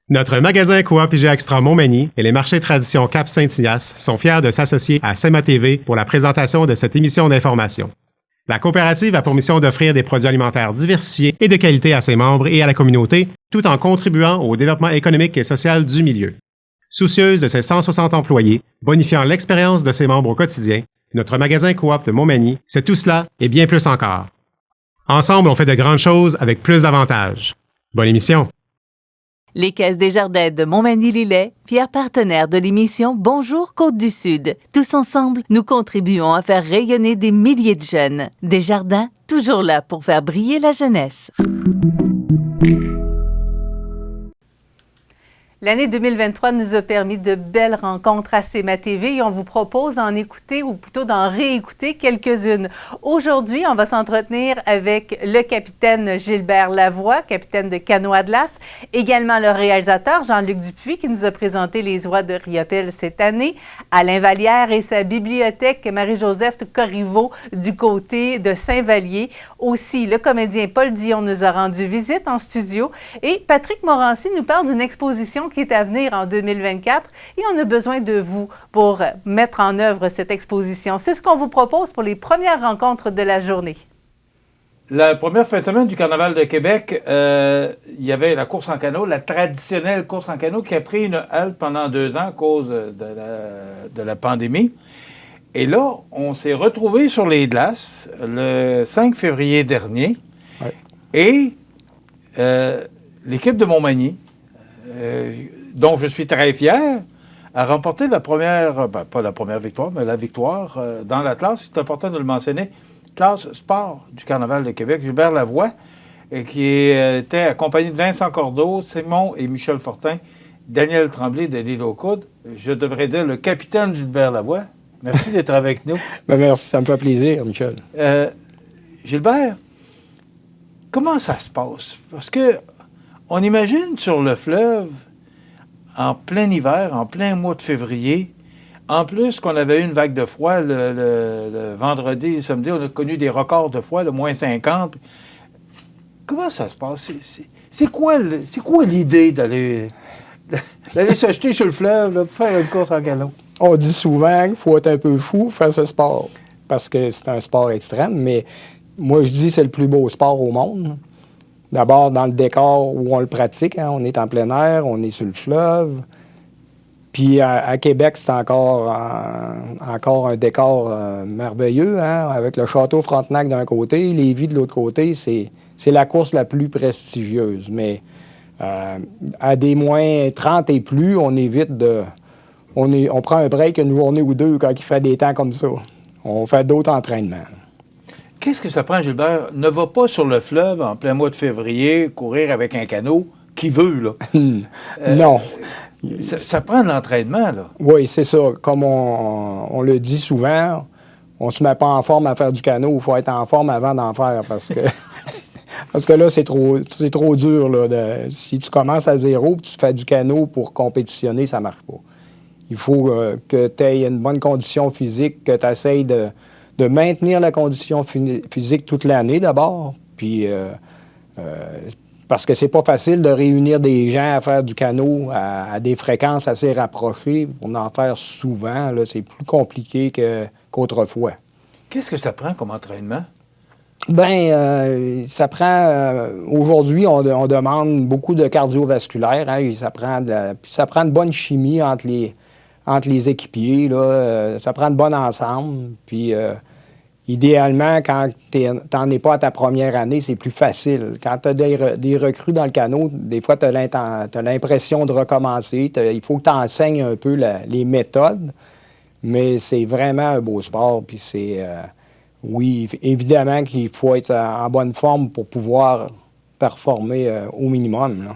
Notre magasin Coop IGA Extra Montmagny et les marchés Tradition Cap Saint-Ignace sont fiers de s'associer à SEMA TV pour la présentation de cette émission d'information. La coopérative a pour mission d'offrir des produits alimentaires diversifiés et de qualité à ses membres et à la communauté, tout en contribuant au développement économique et social du milieu. Soucieuse de ses 160 employés, bonifiant l'expérience de ses membres au quotidien, notre magasin Coop de Montmagny, c'est tout cela et bien plus encore. Ensemble, on fait de grandes choses avec plus d'avantages. Bonne émission! Les Caisses Desjardins de Montmagny-Lillet, fiers partenaires de l'émission Bonjour Côte-du-Sud. Tous ensemble, nous contribuons à faire rayonner des milliers de jeunes. Desjardins, toujours là pour faire briller la jeunesse. L'année 2023 nous a permis de belles rencontres à SEMA TV et on vous propose d'en écouter ou plutôt d'en réécouter quelques-unes. Aujourd'hui, on va s'entretenir avec le capitaine Gilbert Lavoie, capitaine de Canot Atlas, également le réalisateur Jean-Luc Dupuis qui nous a présenté les oies de Riopelle cette année, Alain Vallière et sa bibliothèque Marie-Joseph Corriveau du côté de Saint-Vallier. Aussi, le comédien Paul Dion nous a rendu visite en studio et Patrick Morancy nous parle d'une exposition qui est à venir en 2024 et on a besoin de vous pour mettre en œuvre cette exposition. C'est ce qu'on vous propose pour les premières rencontres de la journée. La première fin de semaine du Carnaval de Québec, il y avait la course en canot, la traditionnelle course en canot qui a pris une halte pendant 2 ans à cause de la pandémie. Et là, on s'est retrouvés sur les glaces le 5 février dernier. Ouais. Et l'équipe de Montmagny, dont je suis très fier, a remporté la première, pas la première victoire, mais la victoire dans la classe, c'est important de le mentionner, classe sport du Carnaval de Québec, Gilbert Lavoie, qui était accompagné de Vincent Cordeau, Simon et Michel Fortin, Daniel Tremblay de l'Île aux Coudes. Je devrais dire le capitaine Gilbert Lavoie. Merci d'être avec nous. Bien, merci, ça me fait plaisir, Michel. Gilbert, comment ça se passe? Parce que on imagine sur le fleuve, en plein hiver, en plein mois de février, en plus qu'on avait eu une vague de froid le vendredi et le samedi, on a connu des records de froid, le moins 50. Comment ça se passe? C'est quoi l'idée d'aller s'acheter sur le fleuve, là, pour faire une course en canot? On dit souvent qu'il faut être un peu fou pour faire ce sport, parce que c'est un sport extrême, mais moi je dis que c'est le plus beau sport au monde. D'abord, dans le décor où on le pratique, hein, on est en plein air, on est sur le fleuve. Puis à Québec, c'est encore un décor merveilleux, hein, avec le château Frontenac d'un côté, Lévis de l'autre côté. C'est la course la plus prestigieuse. Mais à des moins 30 et plus, on évite de... On prend un break une journée ou deux quand il fait des temps comme ça. On fait d'autres entraînements. Qu'est-ce que ça prend, Gilbert? Ne va pas sur le fleuve en plein mois de février courir avec un canot qui veut, là. Non. Ça prend de l'entraînement, là. Oui, c'est ça. Comme on le dit souvent, on se met pas en forme à faire du canot. Il faut être en forme avant d'en faire parce que là, c'est trop dur, là. Si tu commences à zéro et tu fais du canot pour compétitionner, ça marche pas. Il faut que tu aies une bonne condition physique, que tu essaies de maintenir la condition physique toute l'année d'abord, puis parce que c'est pas facile de réunir des gens à faire du canot à des fréquences assez rapprochées. Pour en faire souvent, là, c'est plus compliqué qu'autrefois. Qu'est-ce que ça prend comme entraînement? Bien, ça prend... aujourd'hui, on demande beaucoup de cardiovasculaire, hein, et ça prend de bonne chimie entre les équipiers, là, ça prend de bon ensemble. Puis, idéalement, quand tu n'en es pas à ta première année, c'est plus facile. Quand tu as des recrues dans le canot, des fois, tu as l'impression de recommencer. Il faut que tu enseignes un peu les méthodes, mais c'est vraiment un beau sport. Puis c'est... oui, évidemment qu'il faut être en bonne forme pour pouvoir performer au minimum, là.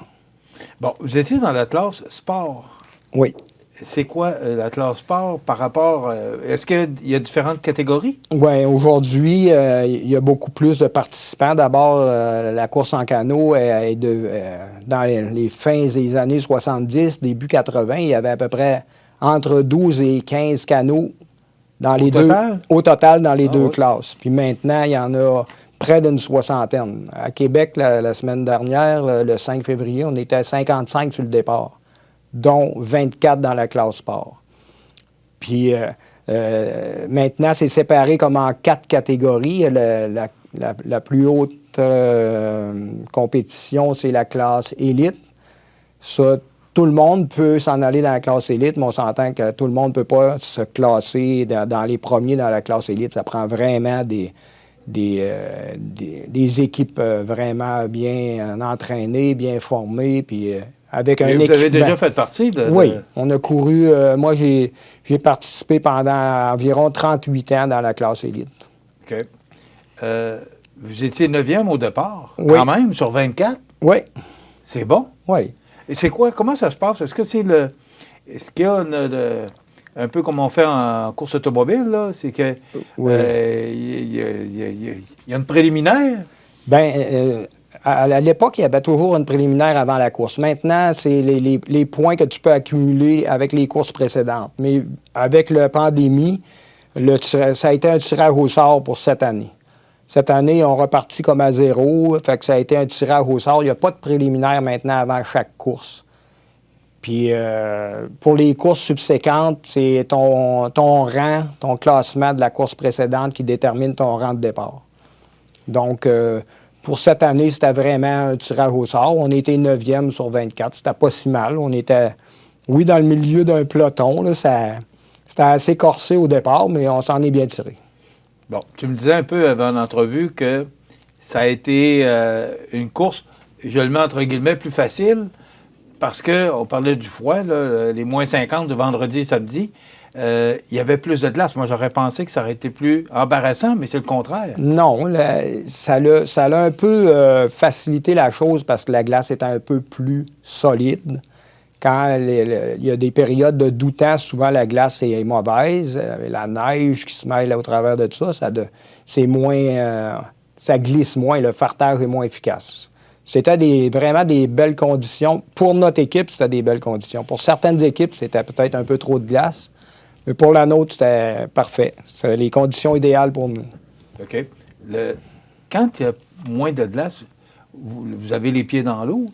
Bon, vous étiez dans la classe sport. Oui. C'est quoi la classe sport par rapport... est-ce qu'il y a différentes catégories? Oui, aujourd'hui, il y a beaucoup plus de participants. D'abord, la course en canot est dans les fins des années 70, début 80, il y avait à peu près entre 12 et 15 canots au total dans les deux classes. Puis maintenant, il y en a près d'une soixantaine. À Québec, la semaine dernière, le 5 février, on était à 55 sur le départ, dont 24 dans la classe sport. Puis maintenant, c'est séparé comme en 4 catégories. La plus haute compétition, c'est la classe élite. Ça, tout le monde peut s'en aller dans la classe élite, mais on s'entend que tout le monde ne peut pas se classer dans les premiers dans la classe élite. Ça prend vraiment des équipes vraiment bien entraînées, bien formées, puis avec un équipement. Vous avez déjà fait partie de... Oui, on a couru... moi, j'ai participé pendant environ 38 ans dans la classe élite. OK. Vous étiez 9e au départ, oui. Quand même, sur 24? Oui. C'est bon? Oui. Et c'est quoi? Comment ça se passe? Est-ce que c'est le... Est-ce qu'il y a un peu comme on fait en course automobile, là? C'est que... Oui. Il y a une préliminaire? Bien, à l'époque, il y avait toujours une préliminaire avant la course. Maintenant, c'est les points que tu peux accumuler avec les courses précédentes. Mais avec la pandémie, ça a été un tirage au sort pour cette année. Cette année, on repartit comme à zéro, fait que ça a été un tirage au sort. Il n'y a pas de préliminaire maintenant avant chaque course. Puis pour les courses subséquentes, c'est ton rang, ton classement de la course précédente qui détermine ton rang de départ. Donc, pour cette année, c'était vraiment un tirage au sort. On était 9e sur 24. C'était pas si mal. On était, oui, dans le milieu d'un peloton. Là, c'était assez corsé au départ, mais on s'en est bien tiré. Bon, tu me disais un peu avant l'entrevue que ça a été une course, je le mets entre guillemets, plus facile parce qu'on parlait du froid, là, les moins 50 de vendredi et samedi. Il y avait plus de glace. Moi, j'aurais pensé que ça aurait été plus embarrassant, mais c'est le contraire. Non, ça a un peu facilité la chose parce que la glace est un peu plus solide. Quand il y a des périodes de doux temps, souvent la glace est mauvaise. La neige qui se mêle au travers de ça, c'est moins, ça glisse moins, le fartage est moins efficace. C'était vraiment des belles conditions. Pour notre équipe, c'était des belles conditions. Pour certaines équipes, c'était peut-être un peu trop de glace. Mais pour la nôtre, c'était parfait. C'était les conditions idéales pour nous. OK. Quand il y a moins de glace, vous avez les pieds dans l'eau.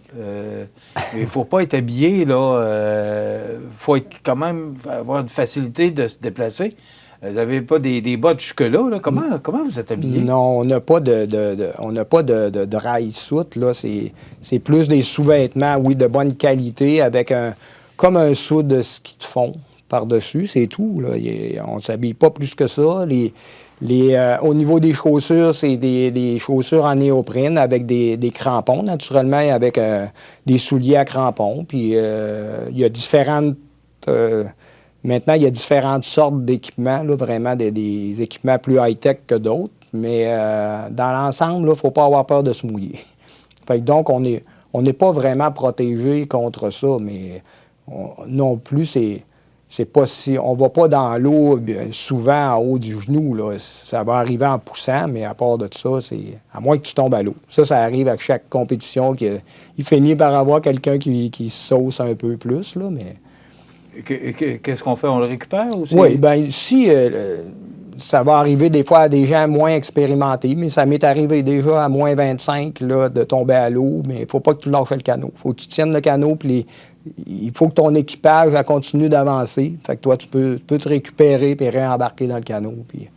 Il ne faut pas être habillé, là. Faut être quand même avoir une facilité de se déplacer. Vous n'avez pas des bottes jusque-là, là. Comment vous êtes habillé? Non, on n'a pas de dry suit, là. C'est plus des sous-vêtements, oui, de bonne qualité, avec comme un sou de ski de fond par-dessus, c'est tout, là. On ne s'habille pas plus que ça. Au niveau des chaussures, c'est des chaussures en néoprène avec des crampons, naturellement, avec des souliers à crampons. Puis il y a différentes... maintenant, il y a différentes sortes d'équipements, là, vraiment des équipements plus high-tech que d'autres. Mais dans l'ensemble, il ne faut pas avoir peur de se mouiller. Fait que donc, on n'est pas vraiment protégé contre ça, mais non plus, c'est pas si... On va pas dans l'eau souvent en haut du genou, là. Ça va arriver en poussant, mais à part de ça, c'est... À moins que tu tombes à l'eau. Ça arrive à chaque compétition. Il finit par avoir quelqu'un qui se sauce un peu plus, là, mais... Qu'est-ce qu'on fait? On le récupère aussi? Oui, bien, si... ça va arriver des fois à des gens moins expérimentés, mais ça m'est arrivé déjà à moins 25 là, de tomber à l'eau, mais il ne faut pas que tu lâches le canot. Il faut que tu tiennes le canot, puis il faut que ton équipage continue d'avancer. Fait que toi, tu peux te récupérer puis réembarquer dans le canot. Puis...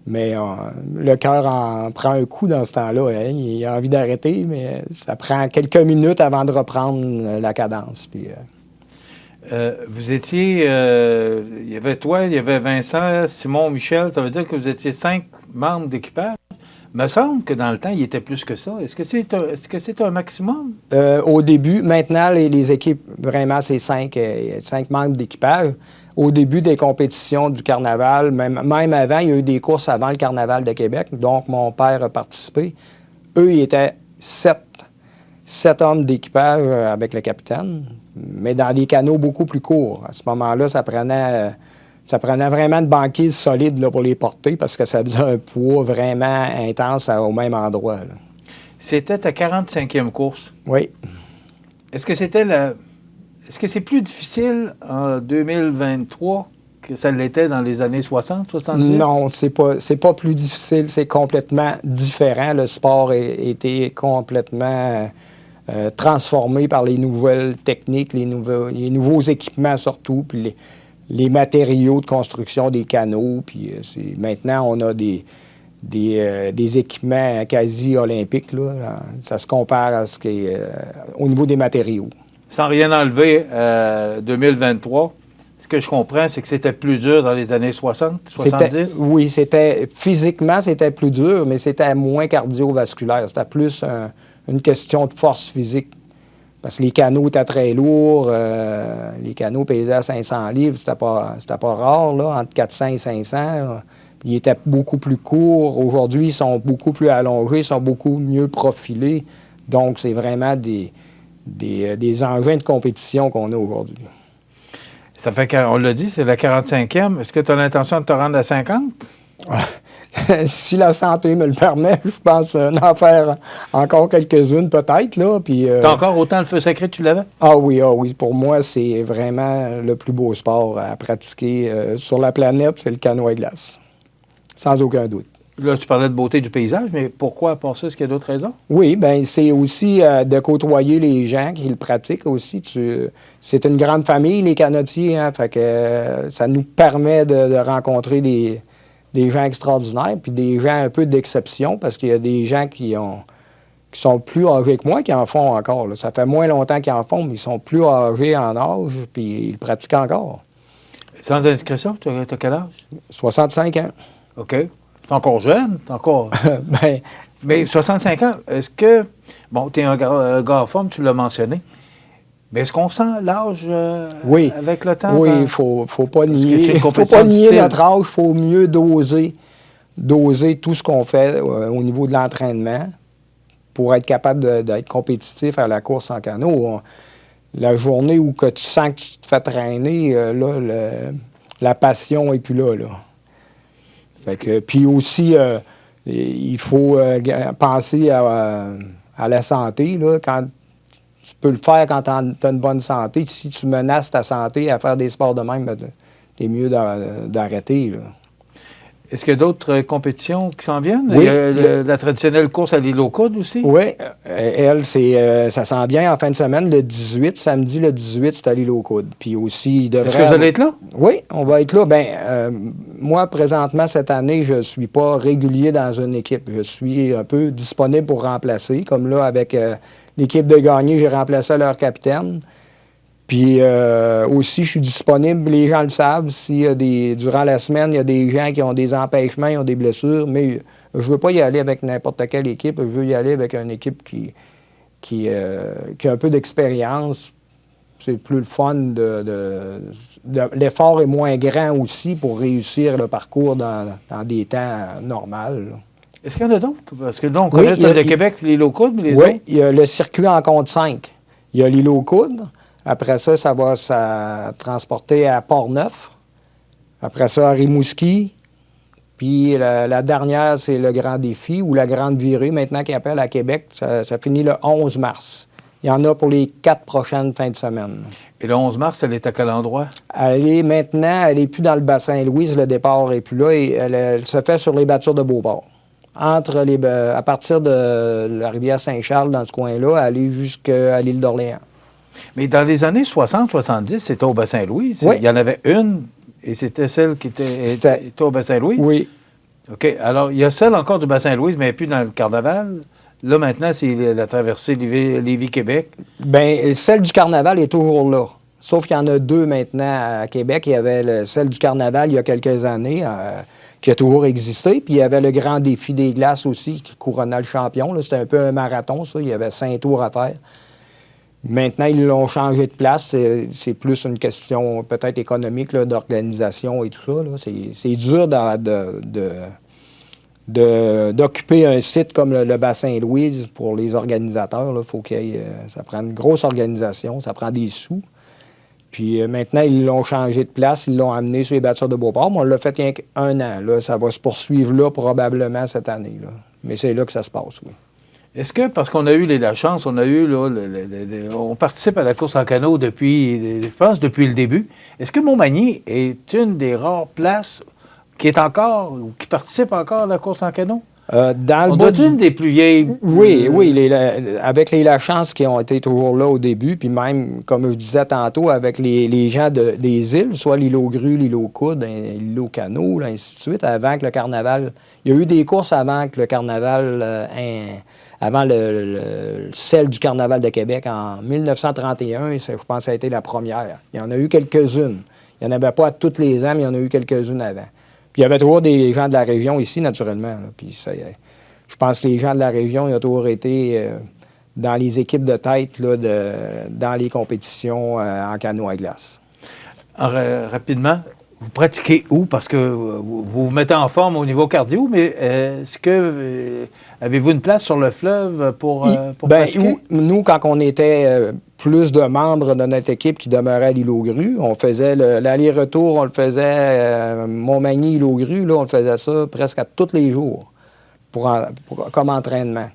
Mais le cœur en prend un coup dans ce temps-là. Hein? Il a envie d'arrêter, mais ça prend quelques minutes avant de reprendre la cadence. Puis, vous étiez... il y avait toi, il y avait Vincent, Simon, Michel. Ça veut dire que vous étiez 5 membres d'équipage. Il me semble que dans le temps, il était plus que ça. Est-ce que c'est un maximum? Au début, maintenant, les équipes, vraiment, c'est 5 membres d'équipage. Au début des compétitions du carnaval, même avant, il y a eu des courses avant le carnaval de Québec. Donc, mon père a participé. Eux, ils étaient 7 hommes d'équipage avec le capitaine, mais dans des canots beaucoup plus courts. À ce moment-là, ça prenait vraiment de banquises solides là, pour les porter parce que ça faisait un poids vraiment intense au même endroit. Là. C'était ta 45e course. Oui. Est-ce que c'est plus difficile en 2023 que ça l'était dans les années 60, 70? Non, c'est pas plus difficile, c'est complètement différent. Le sport a été complètement transformé par les nouvelles techniques, les nouveaux équipements surtout, puis les matériaux de construction des canaux. Puis maintenant, on a des équipements quasi olympiques. Là. Ça se compare à ce qui est au niveau des matériaux. Sans rien enlever, 2023, ce que je comprends, c'est que c'était plus dur dans les années 60, 70? Oui, physiquement, c'était plus dur, mais c'était moins cardiovasculaire. C'était plus une question de force physique. Parce que les canaux étaient très lourds. Les canaux pesaient à 500 livres. C'était pas rare, là, entre 400 et 500. Ils étaient beaucoup plus courts. Aujourd'hui, ils sont beaucoup plus allongés, ils sont beaucoup mieux profilés. Donc, c'est vraiment des engins de compétition qu'on a aujourd'hui. Ça fait qu'on l'a dit, c'est la 45e. Est-ce que tu as l'intention de te rendre à 50? Si la santé me le permet, je pense en faire encore quelques-unes peut-être. Puis, t'as encore autant le feu sacré que tu l'avais? Ah oui. Pour moi, c'est vraiment le plus beau sport à pratiquer sur la planète, c'est le canoë à glace. Sans aucun doute. Là, tu parlais de beauté du paysage, mais pourquoi, à part ça, est-ce qu'il y a d'autres raisons? Oui, bien, c'est aussi de côtoyer les gens qui le pratiquent aussi. C'est une grande famille, les canotiers, hein, fait que ça nous permet de rencontrer des gens extraordinaires, puis des gens un peu d'exception, parce qu'il y a des gens qui sont plus âgés que moi qui en font encore. Là. Ça fait moins longtemps qu'ils en font, mais ils sont plus âgés en âge, puis ils le pratiquent encore. Sans indiscrétion, tu as quel âge? 65 ans. OK. T'es encore jeune? T'es encore... Ben, mais 65 ans, est-ce que... Bon, tu es un gars en forme, tu l'as mentionné. Mais est-ce qu'on sent l'âge oui. avec le temps? Oui, il ne faut pas nier. Faut pas nier notre âge. Il faut mieux doser tout ce qu'on fait au niveau de l'entraînement pour être capable d'être compétitif à la course en canot. La journée où que tu sens que tu te fais traîner, la passion n'est plus là. Fait que, puis aussi, il faut penser à la santé. Là, tu peux le faire quand tu as une bonne santé. Si tu menaces ta santé à faire des sports de même, t'es mieux d'arrêter. Là. Est-ce qu'il y a d'autres compétitions qui s'en viennent? Oui. Il y a la traditionnelle course à l'île aux Coudes aussi? Oui. Elle, ça s'en vient en fin de semaine, le 18. Samedi, le 18, c'est à l'île aux Coudes. Puis aussi, Est-ce que vous allez être là? Oui, on va être là. Moi, présentement, cette année, je ne suis pas régulier dans une équipe. Je suis un peu disponible pour remplacer. Comme là, avec l'équipe de Gagné, j'ai remplacé leur capitaine. Puis aussi, je suis disponible, les gens le savent, durant la semaine, il y a des gens qui ont des empêchements, ils ont des blessures, mais je ne veux pas y aller avec n'importe quelle équipe, je veux y aller avec une équipe qui a un peu d'expérience. C'est plus le fun, l'effort est moins grand aussi pour réussir le parcours dans des temps normaux. Là. Est-ce qu'il y en a d'autres? Parce que là, on connaît celle de Québec, l'île aux Coudes, mais les autres? Oui, il y a le circuit en compte 5. Il y a l'île aux Coudes. Après ça, ça va se transporter à Port-Neuf. Après ça, à Rimouski. Puis la dernière, c'est le Grand Défi ou la Grande Virée, maintenant qui appelle à Québec. Ça finit le 11 mars. Il y en a pour les 4 prochaines fins de semaine. Et le 11 mars, elle est à quel endroit? Elle n'est plus dans le bassin Louise. Le départ n'est plus là. Et elle se fait sur les battures de Beauport. À partir de la rivière Saint-Charles, dans ce coin-là, aller jusqu'à l'île d'Orléans. Mais dans les années 60-70, c'était au Bassin-Louis. Oui. Il y en avait une, et c'était celle qui était au Bassin-Louis? Oui. OK. Alors, il y a celle encore du Bassin-Louis, mais plus dans le Carnaval. Là, maintenant, c'est la traversée Lévis-Québec. Bien, celle du Carnaval est toujours là. Sauf qu'il y en a 2 maintenant à Québec. Il y avait celle du Carnaval il y a quelques années, qui a toujours existé. Puis il y avait le Grand Défi des glaces aussi, qui couronnait le champion. C'était un peu un marathon, ça. Il y avait 5 tours à faire. Maintenant, ils l'ont changé de place. C'est plus une question peut-être économique, d'organisation et tout ça. Là. C'est dur d'occuper un site comme le Bassin-Louise pour les organisateurs. Là. Faut ça prend une grosse organisation, ça prend des sous. Puis maintenant, ils l'ont changé de place, ils l'ont amené sur les battures de Beauport. Mais on l'a fait il y a 1 an. Là. Ça va se poursuivre là probablement cette année. Là. Mais c'est là que ça se passe, oui. Est-ce que, parce qu'on a eu la chance, on a eu, là, on participe à la course en canot depuis, je pense, depuis le début. Est-ce que Montmagny est une des rares places qui est encore, ou qui participe encore à la course en canot? Dans le On bas doit être une des plus vieilles. Oui, avec les Lachance qui ont été toujours là au début, puis même, comme je disais tantôt, avec les gens des îles, soit l'île aux grues, l'île aux coudes, l'île aux canots, là, ainsi de suite, avant que le carnaval... Il y a eu des courses avant que le carnaval... avant celle du carnaval de Québec en 1931, je pense que ça a été la première. Il y en a eu quelques-unes. Il n'y en avait pas toutes les ans, mais il y en a eu quelques-unes avant. Puis il y avait toujours des gens de la région ici, naturellement. Là. Puis je pense que les gens de la région, ils ont toujours été dans les équipes de tête là, dans les compétitions en canot à glace. Rapidement, vous pratiquez où? Parce que vous vous mettez en forme au niveau cardio, mais est-ce que avez-vous une place sur le fleuve pour pratiquer? Nous, quand on était plus de membres de notre équipe qui demeurait à l'île aux grues, on faisait l'aller-retour, on le faisait Montmagny, l'île aux grues, là, on le faisait ça presque à tous les jours comme entraînement.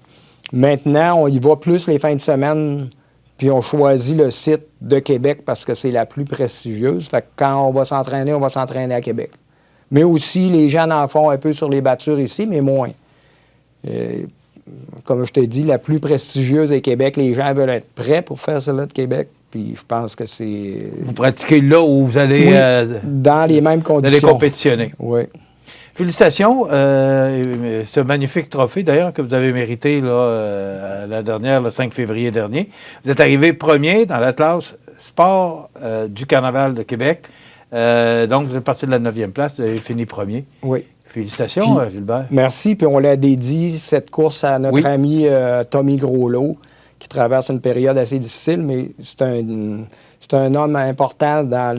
Maintenant, on y va plus les fins de semaine, puis on choisit le site de Québec parce que c'est la plus prestigieuse. Fait que quand on va s'entraîner à Québec. Mais aussi, les gens en font un peu sur les battures ici, mais moins. Comme je t'ai dit, la plus prestigieuse est Québec. Les gens veulent être prêts pour faire celle-là de Québec. Puis je pense que c'est... Vous pratiquez là où vous allez... dans les mêmes conditions. Vous allez compétitionner. Oui. Félicitations. Ce magnifique trophée, d'ailleurs, que vous avez mérité là, la dernière, le 5 février dernier. Vous êtes arrivé premier dans l'Atlas Sport du Carnaval de Québec. Donc, vous êtes parti de la 9e place. Vous avez fini premier. Oui. Félicitations, Gilbert. Merci. Puis on l'a dédié cette course à notre ami Tommy Groslot, qui traverse une période assez difficile, mais c'est un homme important dans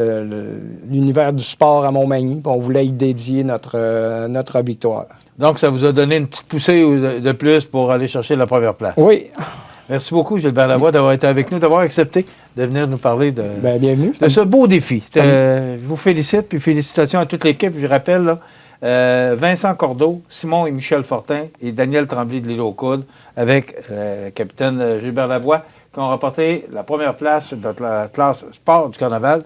l'univers du sport à Montmagny. Puis on voulait y dédier notre victoire. Donc, ça vous a donné une petite poussée de plus pour aller chercher la première place. Oui. Merci beaucoup, Gilbert Lavoie, d'avoir été avec nous, d'avoir accepté de venir nous parler de ce beau défi. Je vous félicite, puis félicitations à toute l'équipe. Je rappelle, là, Vincent Cordeau, Simon et Michel Fortin et Daniel Tremblay de l'île aux coudes avec le capitaine Gilbert Lavoie qui ont remporté la première place dans la classe sport du carnaval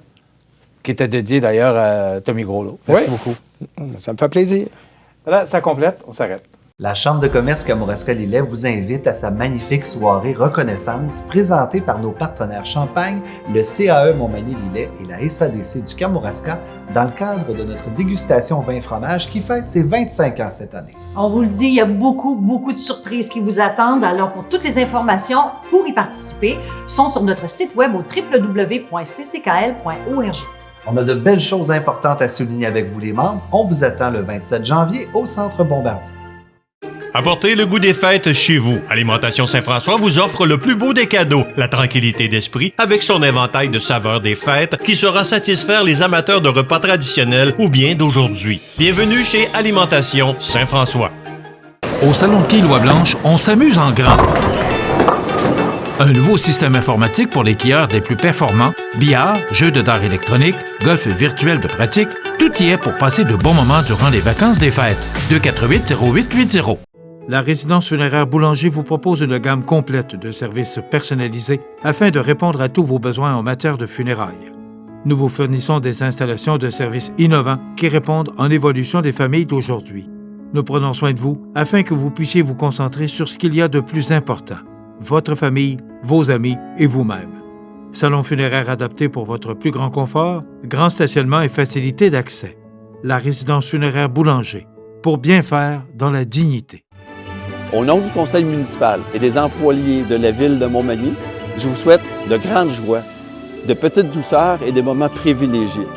qui était dédiée d'ailleurs à Tommy Groslot. Merci beaucoup. Ça me fait plaisir. Voilà, ça complète. On s'arrête. La Chambre de commerce Kamouraska-Lillet vous invite à sa magnifique soirée reconnaissance présentée par nos partenaires Champagne, le CAE Montmagny-Lillet et la SADC du Kamouraska dans le cadre de notre dégustation vin fromage qui fête ses 25 ans cette année. On vous le dit, il y a beaucoup de surprises qui vous attendent. Alors, pour toutes les informations pour y participer, sont sur notre site web au www.cckl.org. On a de belles choses importantes à souligner avec vous les membres. On vous attend le 27 janvier au Centre Bombardier. Apportez le goût des fêtes chez vous. Alimentation Saint-François vous offre le plus beau des cadeaux, la tranquillité d'esprit avec son éventail de saveurs des fêtes qui saura satisfaire les amateurs de repas traditionnels ou bien d'aujourd'hui. Bienvenue chez Alimentation Saint-François. Au Salon de quilles Loi-Blanche, on s'amuse en grand. Un nouveau système informatique pour les quilleurs des plus performants, billard, jeux de dards électroniques, golf virtuel de pratique, tout y est pour passer de bons moments durant les vacances des fêtes. 248-0880. La résidence funéraire Boulanger vous propose une gamme complète de services personnalisés afin de répondre à tous vos besoins en matière de funérailles. Nous vous fournissons des installations de services innovants qui répondent en évolution des familles d'aujourd'hui. Nous prenons soin de vous afin que vous puissiez vous concentrer sur ce qu'il y a de plus important, votre famille, vos amis et vous-même. Salon funéraire adapté pour votre plus grand confort, grand stationnement et facilité d'accès. La résidence funéraire Boulanger, pour bien faire dans la dignité. Au nom du conseil municipal et des employés de la ville de Montmagny, je vous souhaite de grandes joies, de petites douceurs et des moments privilégiés.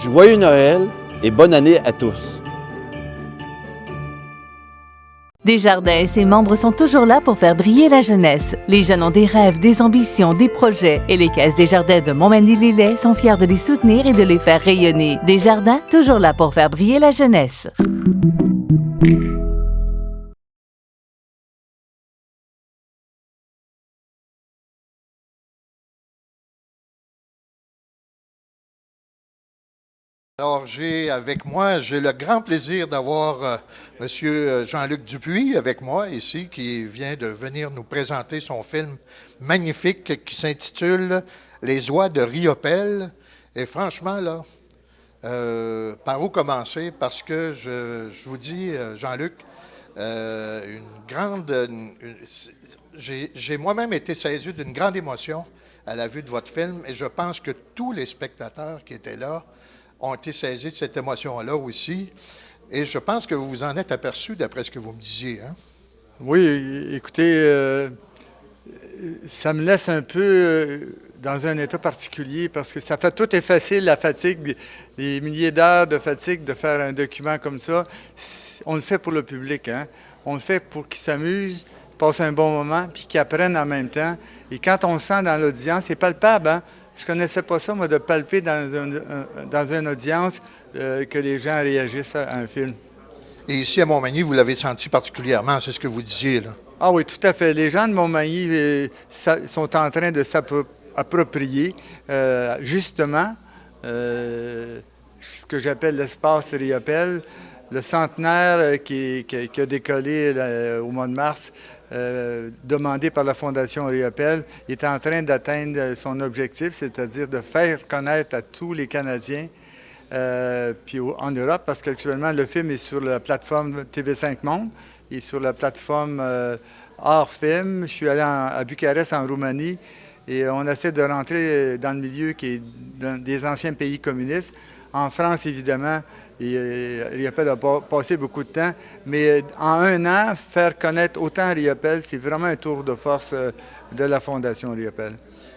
Joyeux Noël et bonne année à tous. Desjardins et ses membres sont toujours là pour faire briller la jeunesse. Les jeunes ont des rêves, des ambitions, des projets et les caisses Desjardins de Montmagny-Lillet sont fiers de les soutenir et de les faire rayonner. Desjardins, toujours là pour faire briller la jeunesse. Alors, j'ai le grand plaisir d'avoir M. Jean-Luc Dupuis avec moi ici, qui vient de venir nous présenter son film magnifique qui s'intitule « Les oies de Riopelle ». Et franchement, là, par où commencer? Parce que je vous dis, Jean-Luc, j'ai moi-même été saisi d'une grande émotion à la vue de votre film, et je pense que tous les spectateurs qui étaient là ont été saisis de cette émotion-là aussi. Et je pense que vous vous en êtes aperçu d'après ce que vous me disiez. Hein? Oui, écoutez, ça me laisse un peu dans un état particulier parce que ça fait tout effacer la fatigue, les milliers d'heures de fatigue de faire un document comme ça. On le fait pour le public, hein? On le fait pour qu'ils s'amusent, passent un bon moment, puis qu'ils apprennent en même temps. Et quand on le sent dans l'audience, c'est palpable, hein? Je ne connaissais pas ça, moi, de palper dans une audience que les gens réagissent à un film. Et ici, à Montmagny, vous l'avez senti particulièrement, c'est ce que vous disiez, là. Ah oui, tout à fait. Les gens de Montmagny sont en train de s'approprier, justement, ce que j'appelle l'espace Riopelle, le centenaire qui a décollé au mois de mars, demandé par la Fondation Riopelle, est en train d'atteindre son objectif, c'est-à-dire de faire connaître à tous les Canadiens, puis en Europe, parce qu'actuellement, le film est sur la plateforme TV5 Monde et sur la plateforme Art Film. Je suis allé à Bucarest, en Roumanie, et on essaie de rentrer dans le milieu qui est des anciens pays communistes. En France, évidemment, Riopelle a passé beaucoup de temps, mais en un an, faire connaître autant Riopelle, c'est vraiment un tour de force de la Fondation Riopelle.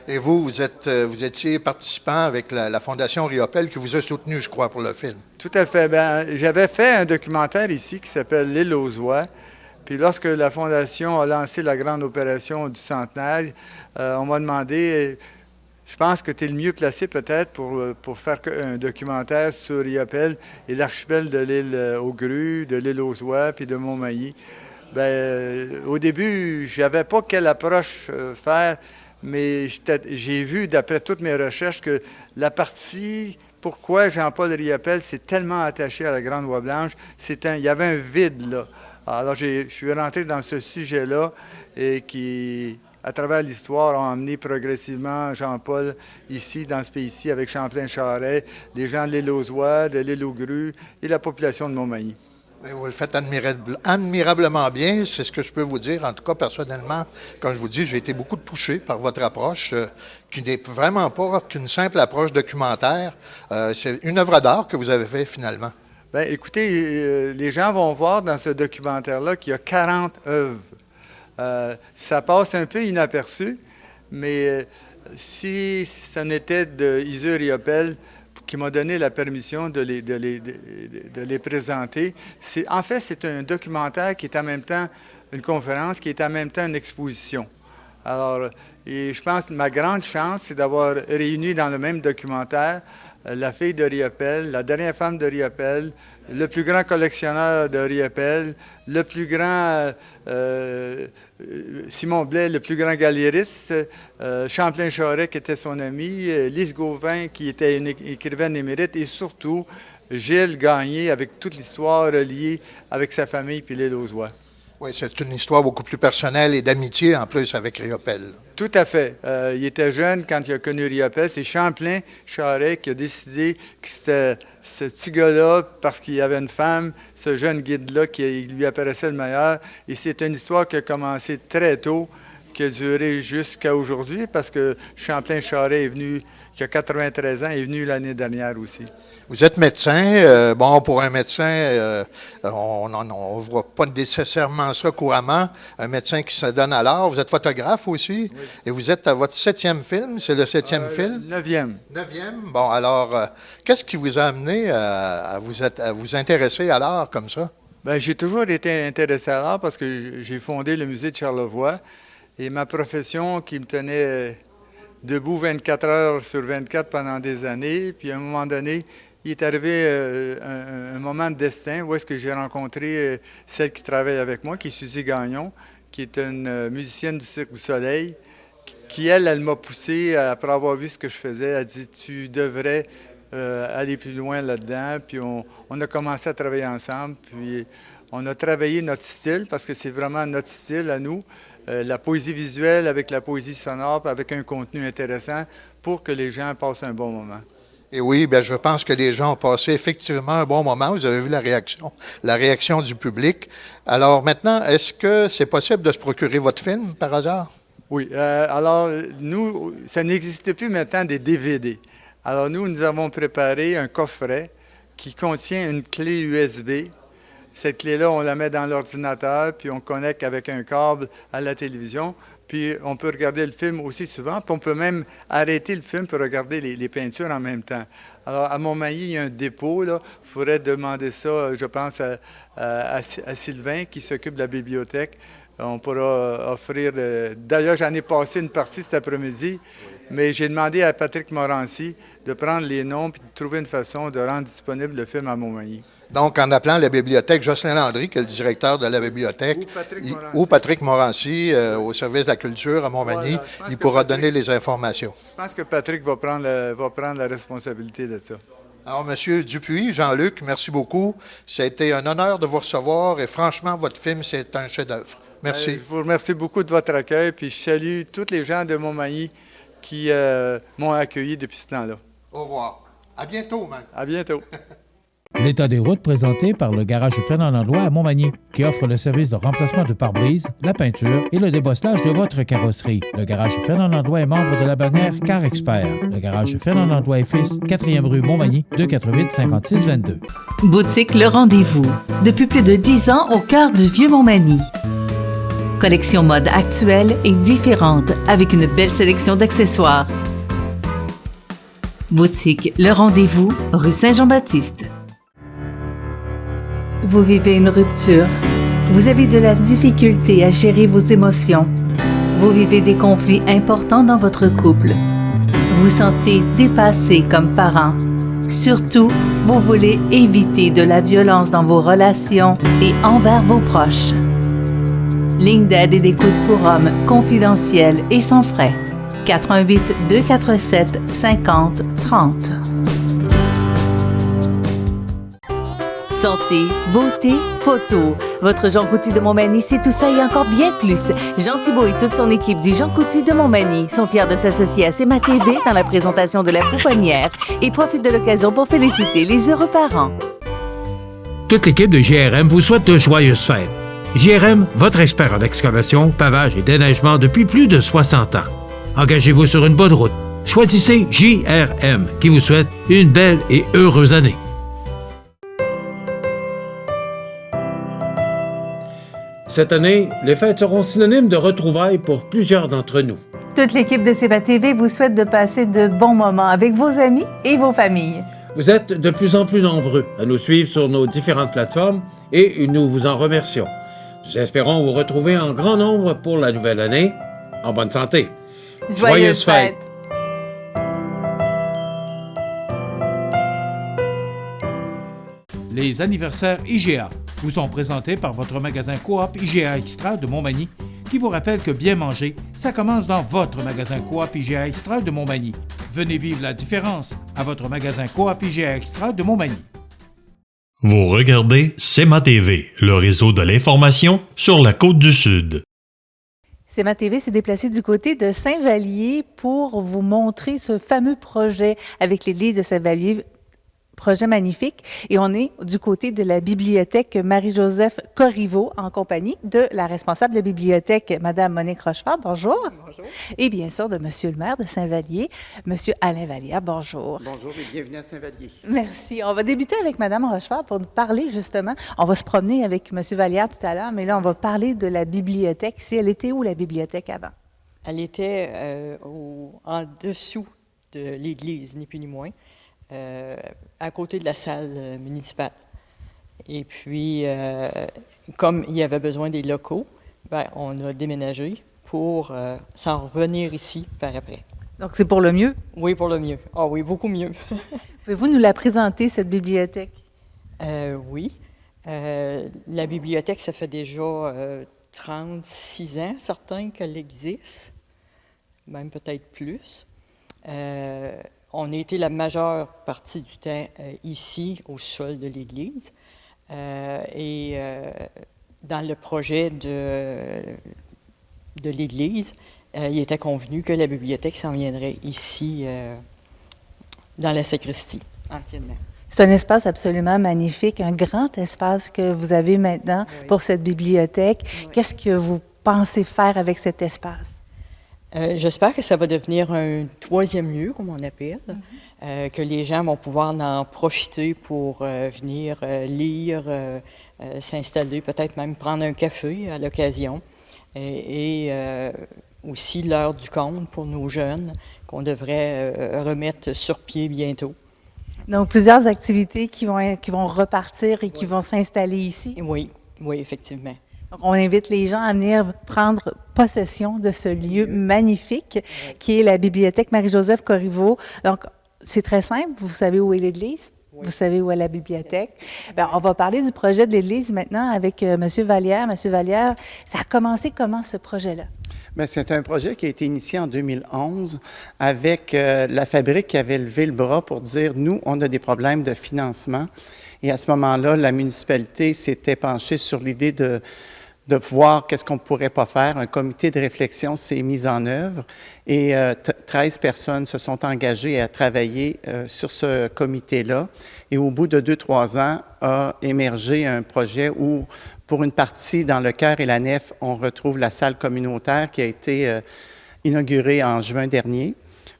Et vous étiez participant avec la Fondation Riopelle qui vous a soutenu, je crois, pour le film. Tout à fait. J'avais fait un documentaire ici qui s'appelle « L'île aux oies ». Puis lorsque la Fondation a lancé la grande opération du centenaire, on m'a demandé... Je pense que tu es le mieux placé peut-être pour faire un documentaire sur Riopelle et l'archipel de l'île aux Grues, de l'île aux oies, puis de Montmagny. Au début, je n'avais pas quelle approche faire, mais j'ai vu, d'après toutes mes recherches, que la partie pourquoi Jean-Paul Riopelle s'est tellement attaché à la Grande Oie Blanche, il y avait un vide là. Alors, je suis rentré dans ce sujet-là et qui... à travers l'histoire, ont emmené progressivement Jean-Paul ici, dans ce pays-ci, avec Champlain-Charest, les gens de l'île aux oies, de l'île aux Grues et la population de Montmagny. Vous le faites admirablement bien, c'est ce que je peux vous dire. En tout cas, personnellement, quand je vous dis, j'ai été beaucoup touché par votre approche, qui n'est vraiment pas qu'une simple approche documentaire. C'est une œuvre d'art que vous avez fait finalement. Bien, écoutez, les gens vont voir dans ce documentaire-là qu'il y a 40 œuvres. Ça passe un peu inaperçu, mais si ce n'était de Iseult Riopelle qui m'a donné la permission de les présenter, en fait, c'est un documentaire qui est en même temps une conférence, qui est en même temps une exposition. Alors, et je pense que ma grande chance, c'est d'avoir réuni dans le même documentaire la fille de Riopelle, la dernière femme de Riopelle, le plus grand collectionneur de Riopelle, le plus grand Simon Blais, le plus grand galériste, Champlain-Charest qui était son ami, Lise Gauvin qui était une écrivaine émérite et surtout Gilles Gagné avec toute l'histoire liée avec sa famille puis l'île aux oies. Oui, c'est une histoire beaucoup plus personnelle et d'amitié en plus avec Riopelle. Tout à fait. Il était jeune quand il a connu Riopelle. C'est Champlain-Charest qui a décidé que c'était ce petit gars-là, parce qu'il y avait une femme, ce jeune guide-là, qui lui apparaissait le meilleur. Et c'est une histoire qui a commencé très tôt, qui a duré jusqu'à aujourd'hui, parce que Champlain-Charest est venu, qui a 93 ans, est venu l'année dernière aussi. Vous êtes médecin. Bon, pour un médecin, on ne voit pas nécessairement ça couramment. Un médecin qui se donne à l'art. Vous êtes photographe aussi. Oui. Et vous êtes à votre 7e film. C'est le 7e film? 9e. 9e. Bon, alors, qu'est-ce qui vous a amené à vous intéresser à l'art comme ça? Bien, j'ai toujours été intéressé à l'art parce que j'ai fondé le musée de Charlevoix. Et ma profession qui me tenait debout 24 heures sur 24 pendant des années. Puis à un moment donné, il est arrivé un moment de destin où est-ce que j'ai rencontré celle qui travaille avec moi, qui est Suzy Gagnon, qui est une musicienne du Cirque du Soleil, qui elle m'a poussé, après avoir vu ce que je faisais, a dit « Tu devrais aller plus loin là-dedans. Puis on a commencé à travailler ensemble. Puis on a travaillé notre style, parce que c'est vraiment notre style à nous. La poésie visuelle avec la poésie sonore, puis avec un contenu intéressant pour que les gens passent un bon moment. Et oui, bien, je pense que les gens ont passé effectivement un bon moment. Vous avez vu la réaction du public. Alors maintenant, est-ce que c'est possible de se procurer votre film par hasard? Oui. Alors, nous, ça n'existe plus maintenant des DVD. Alors, nous avons préparé un coffret qui contient une clé USB. Cette clé-là, on la met dans l'ordinateur, puis on connecte avec un câble à la télévision. Puis on peut regarder le film aussi souvent, puis on peut même arrêter le film pour regarder les peintures en même temps. Alors, à Montmagny, il y a un dépôt, là. Il faudrait demander ça, je pense, à Sylvain, qui s'occupe de la bibliothèque. On pourra offrir... D'ailleurs, j'en ai passé une partie cet après-midi, mais j'ai demandé à Patrick Morancy de prendre les noms et de trouver une façon de rendre disponible le film à Montmagny. Donc, en appelant la bibliothèque Jocelyn Landry, qui est le directeur de la bibliothèque, ou Patrick Morancy, au service de la culture à Montmagny, voilà, il pourra donner les informations. Je pense que Patrick va prendre la responsabilité de ça. Alors, M. Dupuis, Jean-Luc, merci beaucoup. Ça a été un honneur de vous recevoir et franchement, votre film, c'est un chef-d'œuvre. Merci. Je vous remercie beaucoup de votre accueil, puis je salue tous les gens de Montmagny qui m'ont accueilli depuis ce temps-là. Au revoir. À bientôt, man. À bientôt. L'état des routes présenté par le garage Fernand Landlois à Montmagny, qui offre le service de remplacement de pare-brise, la peinture et le débosselage de votre carrosserie. Le garage Fernand Landlois est membre de la bannière Car Expert. Le garage Fernand Landlois et Fils, 4e rue Montmagny, 248-5622. Boutique Le Rendez-vous. Depuis plus de 10 ans au cœur du vieux Montmagny. Collection mode actuelle et différente avec une belle sélection d'accessoires. Boutique Le Rendez-vous, rue Saint-Jean-Baptiste. Vous vivez une rupture. Vous avez de la difficulté à gérer vos émotions. Vous vivez des conflits importants dans votre couple. Vous sentez dépassé comme parent. Surtout, vous voulez éviter de la violence dans vos relations et envers vos proches. Ligne d'aide et d'écoute pour hommes confidentielle et sans frais. 88 247 50 30. Santé, beauté, photo. Votre Jean Coutu de Montmagny, c'est tout ça et encore bien plus. Jean Thibault et toute son équipe du Jean Coutu de Montmagny sont fiers de s'associer à CEMA TV dans la présentation de la pouponnière et profitent de l'occasion pour féliciter les heureux parents. Toute l'équipe de JRM vous souhaite de joyeuses fêtes. JRM, votre expert en excavation, pavage et déneigement depuis plus de 60 ans. Engagez-vous sur une bonne route. Choisissez JRM, qui vous souhaite une belle et heureuse année. Cette année, les fêtes seront synonymes de retrouvailles pour plusieurs d'entre nous. Toute l'équipe de CEMA TV vous souhaite de passer de bons moments avec vos amis et vos familles. Vous êtes de plus en plus nombreux à nous suivre sur nos différentes plateformes et nous vous en remercions. Nous espérons vous retrouver en grand nombre pour la nouvelle année. En bonne santé. Joyeuses fêtes! Les anniversaires IGA vous sont présentés par votre magasin Coop IGA Extra de Montmagny, qui vous rappelle que bien manger, ça commence dans votre magasin Coop IGA Extra de Montmagny. Venez vivre la différence à votre magasin Coop IGA Extra de Montmagny. Vous regardez CEMA TV, le réseau de l'information sur la Côte-du-Sud. CEMA TV s'est déplacé du côté de Saint-Vallier pour vous montrer ce fameux projet avec l'église de Saint-Vallier. Projet magnifique. Et on est du côté de la bibliothèque Marie-Joseph Corriveau en compagnie de la responsable de la bibliothèque, Mme Monique Rochefort. Bonjour. Bonjour. Et bien sûr de Monsieur le maire de Saint-Vallier, Monsieur Alain Vallière. Bonjour. Bonjour et bienvenue à Saint-Vallier. Merci. On va débuter avec Mme Rochefort pour nous parler justement. On va se promener avec Monsieur Vallière tout à l'heure, mais là, on va parler de la bibliothèque. Si elle était où, la bibliothèque, avant? Elle était en dessous de l'église, ni plus ni moins. À côté de la salle municipale. Et puis, comme il y avait besoin des locaux, on a déménagé pour s'en revenir ici par après. Donc, c'est pour le mieux? Oui, pour le mieux. Ah oui, beaucoup mieux. Pouvez-vous nous la présenter, cette bibliothèque? Oui. La bibliothèque, ça fait déjà 36 ans, certains qu'elle existe, même peut-être plus. on a été la majeure partie du temps ici, au sol de l'église. Dans le projet de l'église, il était convenu que la bibliothèque s'en viendrait ici, dans la sacristie, anciennement. C'est un espace absolument magnifique, un grand espace que vous avez maintenant pour cette bibliothèque. Oui. Qu'est-ce que vous pensez faire avec cet espace? J'espère que ça va devenir un troisième lieu, comme on appelle, que les gens vont pouvoir en profiter pour venir lire, s'installer, peut-être même prendre un café à l'occasion. Et aussi l'heure du conte pour nos jeunes, qu'on devrait remettre sur pied bientôt. Donc, plusieurs activités qui vont repartir et qui vont s'installer ici? Oui, effectivement. Donc, on invite les gens à venir prendre possession de ce lieu magnifique qui est la bibliothèque Marie-Joseph Corriveau. Donc, c'est très simple. Vous savez où est l'église? Oui. Vous savez où est la bibliothèque? Bien, on va parler du projet de l'église maintenant avec M. Vallière. M. Vallière, ça a commencé comment ce projet-là? Bien, c'est un projet qui a été initié en 2011 avec la fabrique qui avait levé le bras pour dire, nous, on a des problèmes de financement. Et à ce moment-là, la municipalité s'était penchée sur l'idée de voir qu'est-ce qu'on ne pourrait pas faire. Un comité de réflexion s'est mis en œuvre et 13 personnes se sont engagées à travailler sur ce comité-là. Et au bout de 2-3 ans, a émergé un projet où, pour une partie, dans le chœur et la nef, on retrouve la salle communautaire qui a été inaugurée en juin dernier.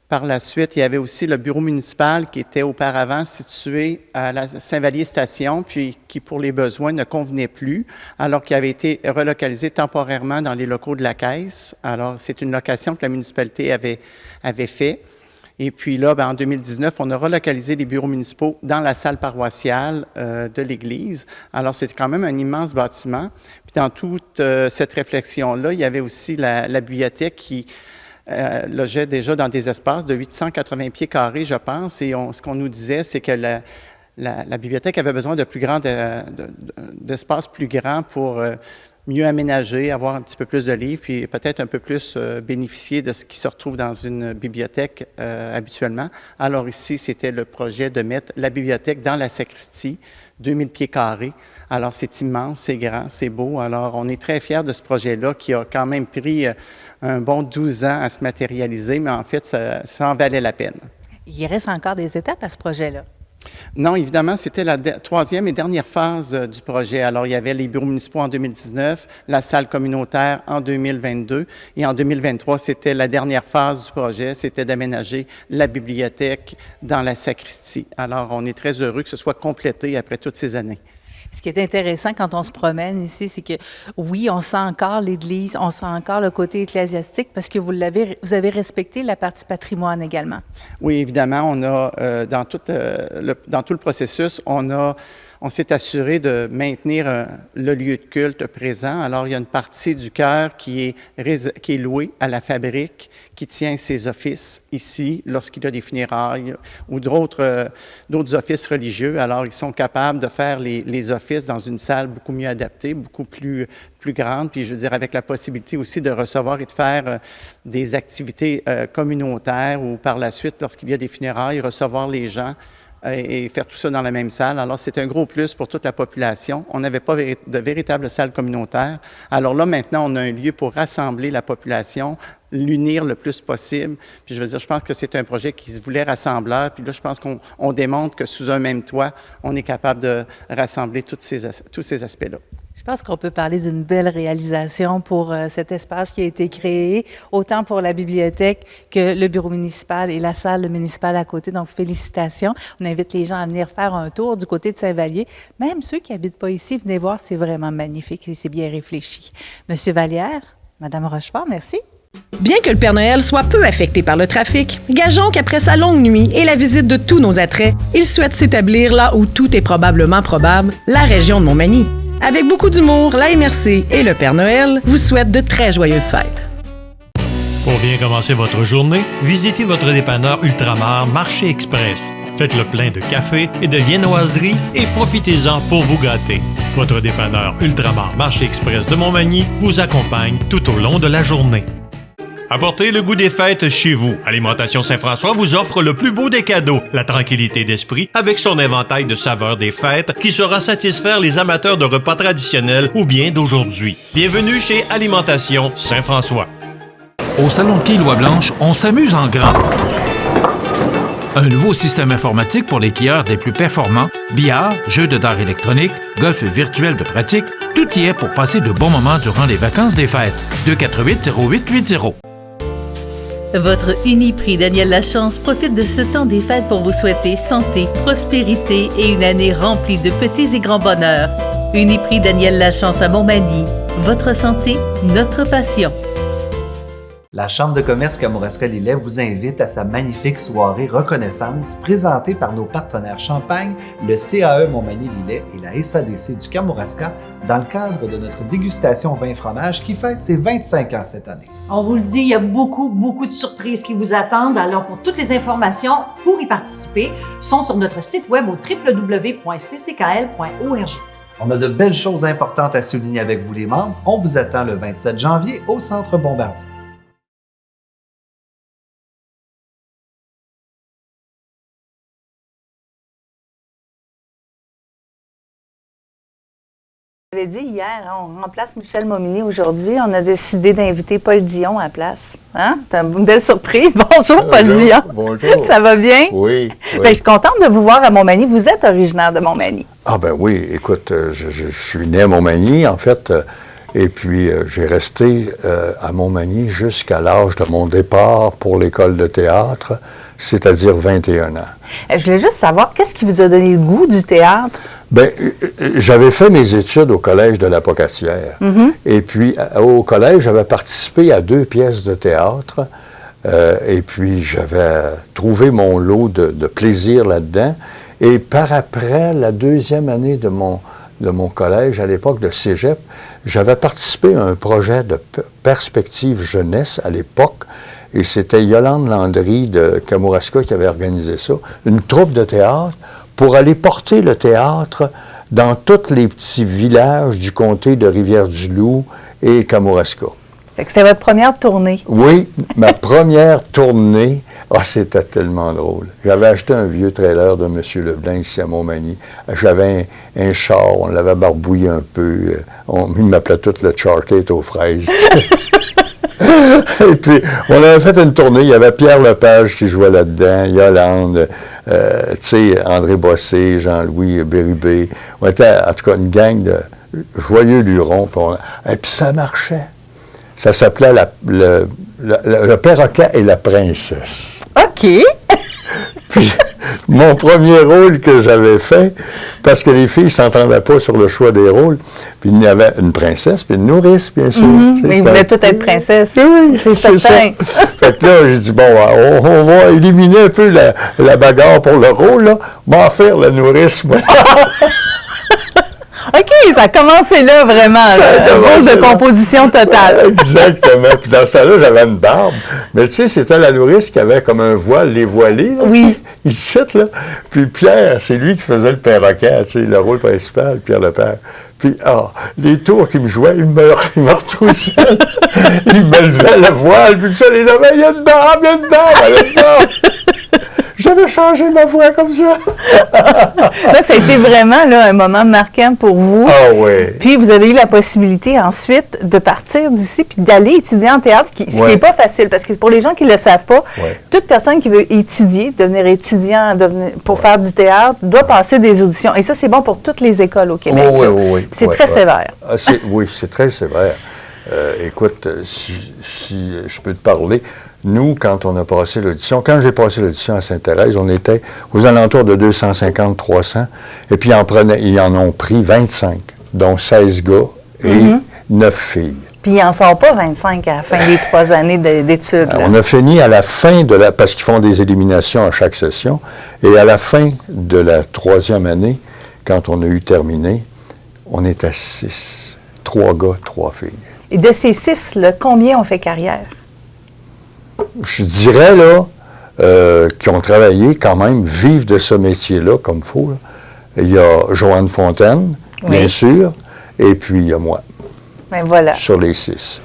Par la suite, il y avait aussi le bureau municipal qui était auparavant situé à la Saint-Vallier-Station, puis qui, pour les besoins, ne convenait plus, alors qu'il avait été relocalisé temporairement dans les locaux de la Caisse. Alors, c'est une location que la municipalité avait fait. Et puis là, en 2019, on a relocalisé les bureaux municipaux dans la salle paroissiale de l'Église. Alors, c'était quand même un immense bâtiment. Puis dans toute cette réflexion-là, il y avait aussi la bibliothèque qui logeait déjà dans des espaces de 880 pieds carrés, je pense. Et ce qu'on nous disait, c'est que la bibliothèque avait besoin d'espaces plus grands pour mieux aménager, avoir un petit peu plus de livres, puis peut-être un peu plus bénéficier de ce qui se retrouve dans une bibliothèque habituellement. Alors ici, c'était le projet de mettre la bibliothèque dans la sacristie, 2000 pieds carrés. Alors c'est immense, c'est grand, c'est beau. Alors on est très fiers de ce projet-là qui a quand même pris un bon 12 ans à se matérialiser, mais en fait, ça en valait la peine. Il reste encore des étapes à ce projet-là? Non, évidemment, c'était la troisième et dernière phase du projet. Alors, il y avait les bureaux municipaux en 2019, la salle communautaire en 2022 et en 2023, c'était la dernière phase du projet, c'était d'aménager la bibliothèque dans la sacristie. Alors, on est très heureux que ce soit complété après toutes ces années. Ce qui est intéressant quand on se promène ici, c'est que oui, on sent encore l'Église, on sent encore le côté ecclésiastique parce que vous avez respecté la partie patrimoine également. Oui, évidemment, on a dans tout le processus, on s'est assuré de maintenir le lieu de culte présent. Alors, il y a une partie du chœur qui est louée à la fabrique, qui tient ses offices ici lorsqu'il y a des funérailles ou d'autres offices religieux. Alors, ils sont capables de faire les offices dans une salle beaucoup mieux adaptée, beaucoup plus grande, puis je veux dire avec la possibilité aussi de recevoir et de faire des activités communautaires ou par la suite, lorsqu'il y a des funérailles, recevoir les gens et faire tout ça dans la même salle. Alors, c'est un gros plus pour toute la population. On n'avait pas de véritable salle communautaire. Alors là, maintenant, on a un lieu pour rassembler la population, l'unir le plus possible. Puis je veux dire, je pense que c'est un projet qui se voulait rassembleur. Puis là, je pense qu'on démontre que sous un même toit, on est capable de rassembler tous ces aspects-là. Je pense qu'on peut parler d'une belle réalisation pour cet espace qui a été créé, autant pour la bibliothèque que le bureau municipal et la salle municipale à côté. Donc, félicitations. On invite les gens à venir faire un tour du côté de Saint-Vallier. Même ceux qui n'habitent pas ici, venez voir, c'est vraiment magnifique et c'est bien réfléchi. Monsieur Vallière, Madame Rochefort, merci. Bien que le Père Noël soit peu affecté par le trafic, gageons qu'après sa longue nuit et la visite de tous nos attraits, il souhaite s'établir là où tout est probablement probable, la région de Montmagny. Avec beaucoup d'humour, la MRC et le Père Noël vous souhaitent de très joyeuses fêtes. Pour bien commencer votre journée, visitez votre dépanneur Ultramar Marché Express. Faites le plein de café et de viennoiseries et profitez-en pour vous gâter. Votre dépanneur Ultramar Marché Express de Montmagny vous accompagne tout au long de la journée. Apportez le goût des fêtes chez vous. Alimentation Saint-François vous offre le plus beau des cadeaux, la tranquillité d'esprit, avec son éventail de saveurs des fêtes qui saura satisfaire les amateurs de repas traditionnels ou bien d'aujourd'hui. Bienvenue chez Alimentation Saint-François. Au Salon de quilles Loi-Blanche, on s'amuse en grand. Un nouveau système informatique pour les skieurs des plus performants, billard, jeux de dards électroniques, golf virtuel de pratique, tout y est pour passer de bons moments durant les vacances des fêtes. 248-0880. Votre Uniprix Daniel Lachance profite de ce temps des fêtes pour vous souhaiter santé, prospérité et une année remplie de petits et grands bonheurs. Uniprix Daniel Lachance à Montmagny. Votre santé, notre passion. La Chambre de commerce Kamouraska-Lillet vous invite à sa magnifique soirée reconnaissance présentée par nos partenaires Champagne, le CAE Montmagny-Lillet et la SADC du Kamouraska dans le cadre de notre dégustation vin-fromage qui fête ses 25 ans cette année. On vous le dit, il y a beaucoup de surprises qui vous attendent. Alors, pour toutes les informations pour y participer, sont sur notre site web au www.cckl.org. On a de belles choses importantes à souligner avec vous les membres. On vous attend le 27 janvier au Centre Bombardier. Vous l'avez dit hier, on remplace Michel Momigny aujourd'hui. On a décidé d'inviter Paul Dion à la place. Hein? C'est une belle surprise. Bonjour, Paul Dion. Bonjour. Ça va bien? Oui. Bien, je suis contente de vous voir à Montmagny. Vous êtes originaire de Montmagny. Ah ben oui, écoute, je suis né à Montmagny, en fait, et puis j'ai resté à Montmagny jusqu'à l'âge de mon départ pour l'école de théâtre, c'est-à-dire 21 ans. Je voulais juste savoir, qu'est-ce qui vous a donné le goût du théâtre? Bien, j'avais fait mes études au Collège de l'Apocatière. Et puis, au collège, j'avais participé à 2 pièces de théâtre. Et puis, j'avais trouvé mon lot de plaisir là-dedans. Et par après, la 2e année de mon collège, à l'époque de cégep, j'avais participé à un projet de perspective jeunesse à l'époque. Et c'était Yolande Landry de Kamouraska qui avait organisé ça. Une troupe de théâtre pour aller porter le théâtre dans tous les petits villages du comté de Rivière-du-Loup et Kamouraska. C'était votre première tournée? Oui, ma première tournée. Ah, c'était tellement drôle. J'avais acheté un vieux trailer de M. Leblanc ici à Montmagny. J'avais un char, on l'avait barbouillé un peu. Il m'appelait tout le Charcate aux fraises. Et puis, on avait fait une tournée. Il y avait Pierre Lepage qui jouait là-dedans, Yolande, tu sais, André Bossé, Jean-Louis Bérubé. On était, en tout cas, une gang de joyeux lurons. Et puis, ça marchait. Ça s'appelait le perroquet et la princesse. OK. Puis, mon premier rôle que j'avais fait, parce que les filles ne s'entendaient pas sur le choix des rôles, puis il y avait une princesse, puis une nourrice, bien sûr. Mais ils voulaient toutes être princesses. Oui, c'est certain. Fait que là, j'ai dit, bon, on va éliminer un peu la bagarre pour le rôle, là. M'en faire la nourrice, moi. OK, ça a commencé là, vraiment. Un rôle de composition totale. Exactement. Puis dans ça là, j'avais une barbe. Mais tu sais, c'était la nourrice qui avait comme un voile, les voilés. Là, oui. Ici, là. Puis Pierre, c'est lui qui faisait le perroquet, tu sais, le rôle principal, Pierre Lepère. Puis, les tours qu'il me jouait, il me retroussait. Il me levait le voile, puis tout ça, les hommes, il y a une barbe, il y a une barbe, il y a une barbe. J'avais changé ma voix comme ça. Donc, ça a été vraiment là, un moment marquant pour vous. Ah oui. Puis, vous avez eu la possibilité ensuite de partir d'ici puis d'aller étudier en théâtre, ce qui n'est pas facile. Parce que pour les gens qui ne le savent pas, toute personne qui veut étudier, devenir étudiant pour faire du théâtre, doit passer des auditions. Et ça, c'est bon pour toutes les écoles au Québec. Oui. C'est très sévère. Oui, c'est très sévère. Écoute, si je peux te parler, nous, quand on a passé l'audition, quand j'ai passé l'audition à Sainte-Thérèse, on était aux alentours de 250-300, et puis ils en ont pris 25, dont 16 gars et 9 filles. Puis il n'en sort pas 25 à la fin des 3 années d'études. On a fini à la fin parce qu'ils font des éliminations à chaque session, et à la fin de la 3e année, quand on a eu terminé, on était 6. 3 gars, 3 filles. Et de ces 6, là, combien ont fait carrière? Je dirais, là, qui ont travaillé quand même, vivent de ce métier-là, comme il faut. Là. Il y a Joanne Fontaine, bien sûr, et puis il y a moi. Ben voilà. Sur les 6.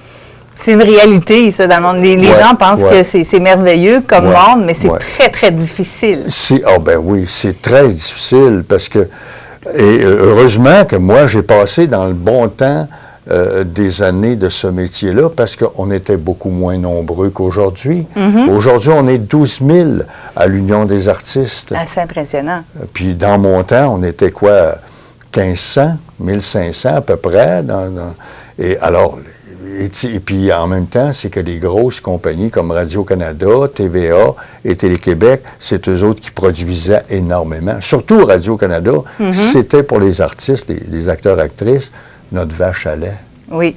C'est une réalité, ça, dans le monde. Les gens pensent que c'est merveilleux comme monde, mais c'est très, très difficile. Oui, c'est très difficile parce que, et heureusement que moi, j'ai passé dans le bon temps des années de ce métier-là parce qu'on était beaucoup moins nombreux qu'aujourd'hui. Aujourd'hui, on est 12 000 à l'Union des artistes. C'est impressionnant. Puis dans mon temps, on était quoi, 1500, 1500 à peu près. Et alors, et puis en même temps, c'est que les grosses compagnies comme Radio-Canada, TVA et Télé-Québec, c'est eux autres qui produisaient énormément. Surtout Radio-Canada, c'était pour les artistes, les acteurs-actrices, notre vache à lait. Oui.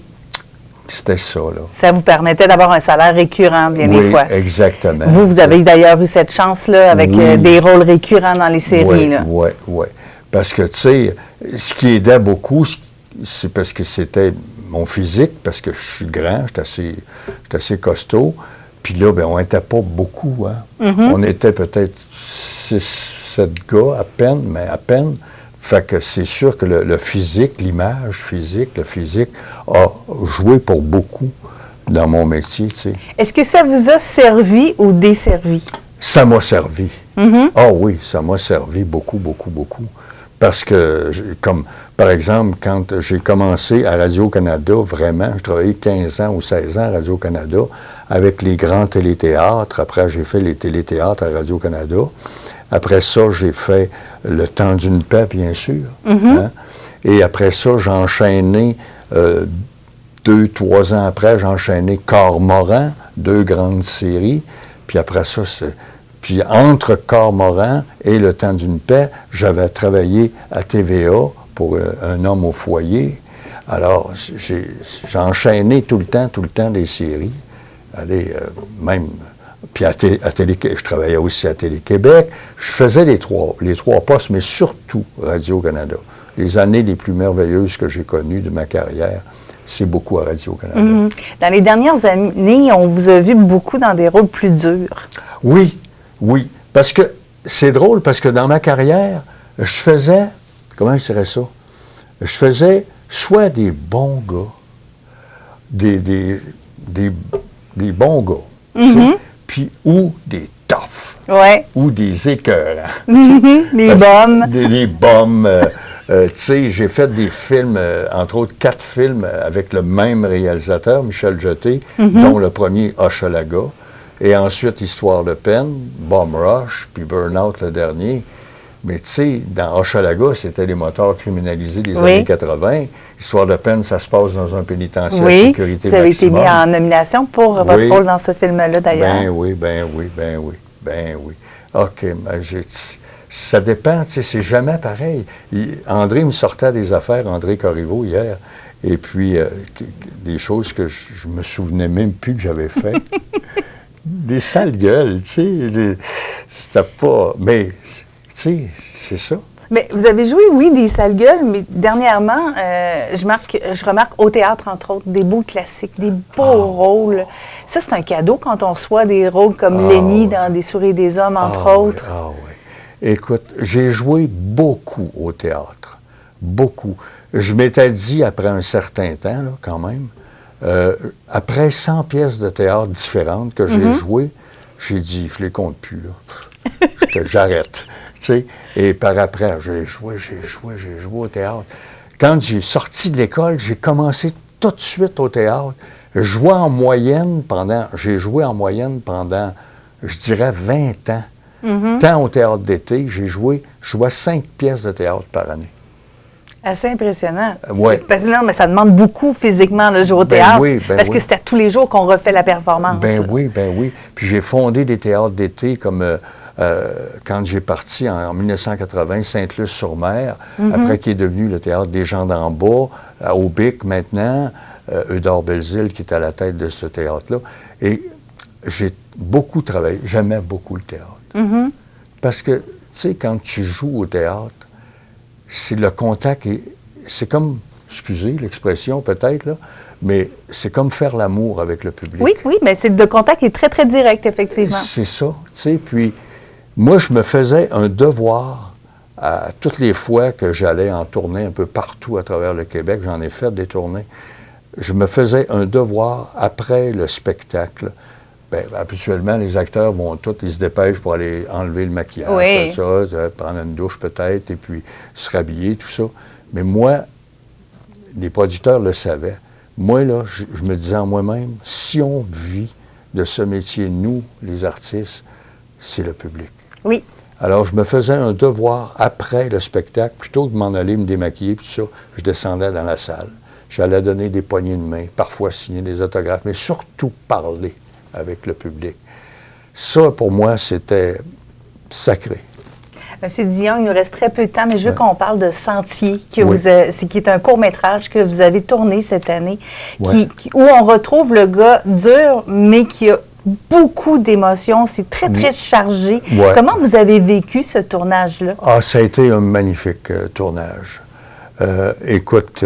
C'était ça, là. Ça vous permettait d'avoir un salaire récurrent, bien des fois. Oui, exactement. Vous avez d'ailleurs eu cette chance-là avec des rôles récurrents dans les séries, là. Oui. Parce que, tu sais, ce qui aidait beaucoup, c'est parce que c'était mon physique, parce que je suis grand, j'étais assez costaud. Puis là, on n'était pas beaucoup, hein. On était peut-être 6-7 gars à peine. Fait que c'est sûr que le physique, l'image physique, le physique a joué pour beaucoup dans mon métier, tu sais. Est-ce que ça vous a servi ou desservi? Ça m'a servi. Ah oui, ça m'a servi beaucoup. Parce que, comme, par exemple, quand j'ai commencé à Radio-Canada, vraiment, je travaillais 15 ans ou 16 ans à Radio-Canada avec les grands téléthéâtres. Après, j'ai fait les téléthéâtres à Radio-Canada. Après ça, j'ai fait Le Temps d'une paix, bien sûr. Hein? Et après ça, j'ai enchaîné, 2-3 ans après, j'ai enchaîné Cormoran, 2 grandes séries. Puis après ça, puis entre Cormoran et Le Temps d'une paix, j'avais travaillé à TVA pour Un homme au foyer. Alors, j'ai enchaîné tout le temps des séries. Allez, même... Puis je travaillais aussi à Télé-Québec. Je faisais les trois postes, mais surtout Radio-Canada. Les années les plus merveilleuses que j'ai connues de ma carrière, c'est beaucoup à Radio-Canada. Dans les dernières années, on vous a vu beaucoup dans des rôles plus durs. Oui. Parce que c'est drôle, parce que dans ma carrière, je faisais... Comment je dirais ça? Je faisais soit des bons gars, des bons gars, puis ou des toughs, ou des écœurants. Des bombes. Des bombes. Tu sais, j'ai fait des films, entre autres 4 films avec le même réalisateur, Michel Jeté, dont le premier Hochelaga, et ensuite Histoire de peine, Bomb Rush, puis Burnout le dernier. Mais tu sais, dans Hochelaga, c'était les moteurs criminalisés des années 80. Histoire de peine, ça se passe dans un pénitentiaire à sécurité maximum. Vous avez été mis en nomination pour votre rôle dans ce film-là, d'ailleurs. Ben oui. OK, ça dépend, tu sais, c'est jamais pareil. André me sortait des affaires, André Corriveau, hier, et puis des choses que je me souvenais même plus que j'avais fait. Des sales gueules, tu sais. C'était pas... Mais... Tu sais, c'est ça. Mais vous avez joué, oui, des sales gueules, mais dernièrement, je remarque au théâtre, entre autres, des beaux classiques, des beaux rôles. Ça, c'est un cadeau quand on reçoit des rôles comme Lenny dans Des souris et des hommes, entre autres. Oui. Écoute, j'ai joué beaucoup au théâtre. Beaucoup. Je m'étais dit, après un certain temps, là, quand même, après 100 pièces de théâtre différentes que j'ai jouées, j'ai dit, je les compte plus, là. J'arrête. Tu sais, et par après, j'ai joué au théâtre. Quand j'ai sorti de l'école, j'ai commencé tout de suite au théâtre. J'ai joué en moyenne pendant, je dirais, 20 ans. Tant au théâtre d'été, je jouais 5 pièces de théâtre par année. Assez impressionnant. Oui. Non, mais ça demande beaucoup physiquement le jouer au théâtre. Parce que c'est à tous les jours qu'on refait la performance. Ben oui. Puis j'ai fondé des théâtres d'été comme quand j'ai parti en 1980, Sainte-Luce-sur-Mer, après qui est devenu le théâtre des gens d'en bas, au BIC maintenant, Eudore Belzile qui est à la tête de ce théâtre-là. Et j'ai beaucoup travaillé. J'aimais beaucoup le théâtre. Parce que, tu sais, quand tu joues au théâtre, c'est le contact, c'est comme, excusez l'expression peut-être, là, mais c'est comme faire l'amour avec le public. Oui, mais c'est le contact est très, très direct, effectivement. C'est ça, tu sais, puis moi, je me faisais un devoir à toutes les fois que j'allais en tournée un peu partout à travers le Québec, j'en ai fait des tournées, je me faisais un devoir après le spectacle. Bien, habituellement, les acteurs ils se dépêchent pour aller enlever le maquillage, tout ça, prendre une douche peut-être, et puis se rhabiller, tout ça. Mais moi, les producteurs le savaient. Moi, là, je me disais en moi-même, si on vit de ce métier, nous, les artistes, c'est le public. Oui. Alors, je me faisais un devoir après le spectacle, plutôt que de m'en aller me démaquiller, tout ça, je descendais dans la salle. J'allais donner des poignées de main, parfois signer des autographes, mais surtout parler avec le public. Ça, pour moi, c'était sacré. Monsieur Dion, il nous reste très peu de temps, mais je veux qu'on parle de Sentier, qui est un court-métrage que vous avez tourné cette année, où on retrouve le gars dur, mais qui a beaucoup d'émotions. C'est très, très chargé. Ouais. Comment vous avez vécu ce tournage-là? Ah, ça a été un magnifique tournage. Écoute,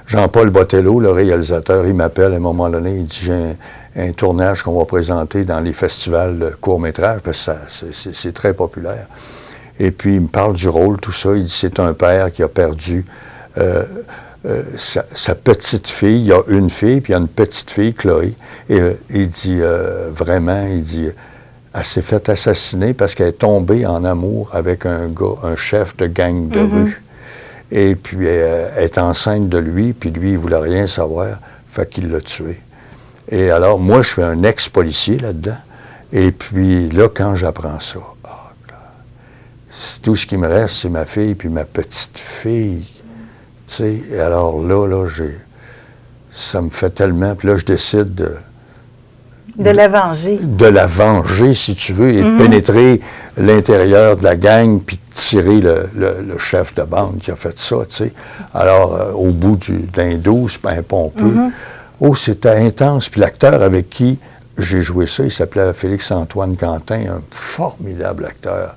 Jean-Paul Botello, le réalisateur, il m'appelle à un moment donné, il dit, j'ai un tournage qu'on va présenter dans les festivals de court-métrage, parce que c'est très populaire. Et puis, il me parle du rôle, tout ça. Il dit, c'est un père qui a perdu sa petite fille. Il y a une fille, puis il y a une petite fille, Chloé. Et il dit, vraiment, il dit, elle s'est fait assassiner parce qu'elle est tombée en amour avec un gars, un chef de gang de rue. Et puis, elle est enceinte de lui, puis lui, il ne voulait rien savoir, fait qu'il l'a tué. Et alors, moi, je suis un ex-policier là-dedans. Et puis, là, quand j'apprends ça, tout ce qui me reste, c'est ma fille puis ma petite fille. Tu sais, et alors là, ça me fait tellement. Puis là, je décide de la venger. De la venger, si tu veux, et de pénétrer l'intérieur de la gang puis de tirer le chef de bande qui a fait ça, tu sais. Alors, au bout d'un 12, un pompeux. Oh, c'était intense. Puis l'acteur avec qui j'ai joué ça, il s'appelait Félix-Antoine Quentin, un formidable acteur,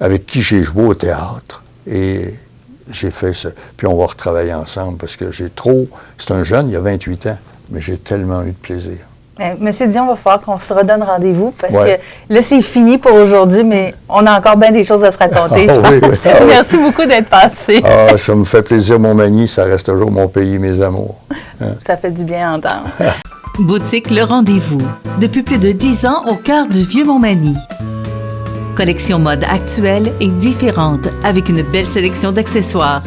avec qui j'ai joué au théâtre. Et j'ai fait ça. Puis on va retravailler ensemble parce que c'est un jeune, il a 28 ans, mais j'ai tellement eu de plaisir. Monsieur Dion, il va falloir qu'on se redonne rendez-vous parce que là, c'est fini pour aujourd'hui, mais on a encore bien des choses à se raconter. Merci beaucoup d'être passé. Ah, ça me fait plaisir, Montmagny. Ça reste toujours mon pays, mes amours. Ça fait du bien à entendre. Boutique Le Rendez-vous. Depuis plus de 10 ans au cœur du Vieux-Montmagny. Collection mode actuelle et différente avec une belle sélection d'accessoires.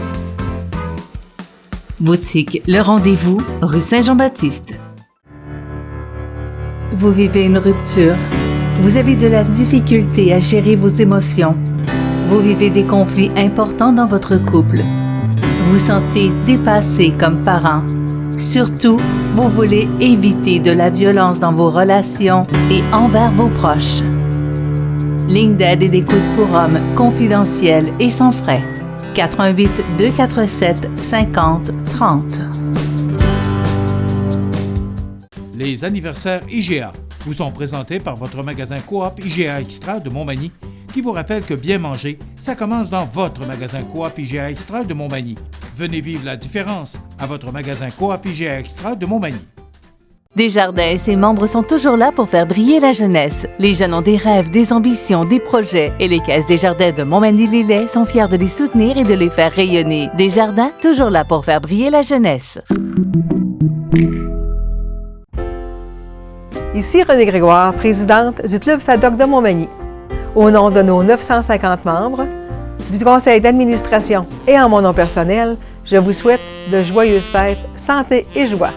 Boutique Le Rendez-vous, rue Saint-Jean-Baptiste. Vous vivez une rupture. Vous avez de la difficulté à gérer vos émotions. Vous vivez des conflits importants dans votre couple. Vous sentez dépassé comme parent. Surtout, vous voulez éviter de la violence dans vos relations et envers vos proches. Ligne d'aide et d'écoute pour hommes confidentielle et sans frais. 88 247 50 30. Les anniversaires IGA vous sont présentés par votre magasin Coop IGA Extra de Montmagny, qui vous rappelle que bien manger, ça commence dans votre magasin Coop IGA Extra de Montmagny. Venez vivre la différence à votre magasin Coop IGA Extra de Montmagny. Desjardins et ses membres sont toujours là pour faire briller la jeunesse. Les jeunes ont des rêves, des ambitions, des projets et les caisses Desjardins de Montmagny-Lillet sont fiers de les soutenir et de les faire rayonner. Desjardins, toujours là pour faire briller la jeunesse. Ici Renée Grégoire, présidente du Club FADOC de Montmagny. Au nom de nos 950 membres, du conseil d'administration et en mon nom personnel, je vous souhaite de joyeuses fêtes, santé et joie.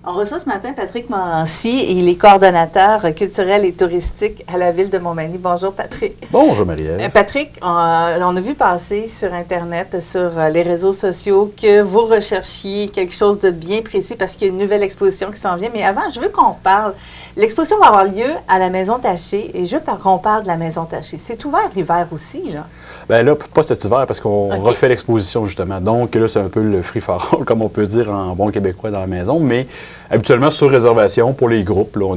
On reçoit ce matin Patrick Morancy, il est coordonnateur culturel et touristique à la Ville de Montmagny. Bonjour Patrick. Bonjour Marie-Ève. Patrick, on a vu passer sur Internet, sur les réseaux sociaux, que vous recherchiez quelque chose de bien précis parce qu'il y a une nouvelle exposition qui s'en vient. Mais avant, je veux qu'on parle. L'exposition va avoir lieu à la Maison Tachée et je veux qu'on parle de la Maison Tachée. C'est ouvert l'hiver aussi, là? Bien là, pas cet hiver parce qu'on refait l'exposition justement. Donc là, c'est un peu le free for all, comme on peut dire en bon québécois dans la maison. Mais habituellement, sur réservation, pour les groupes, là,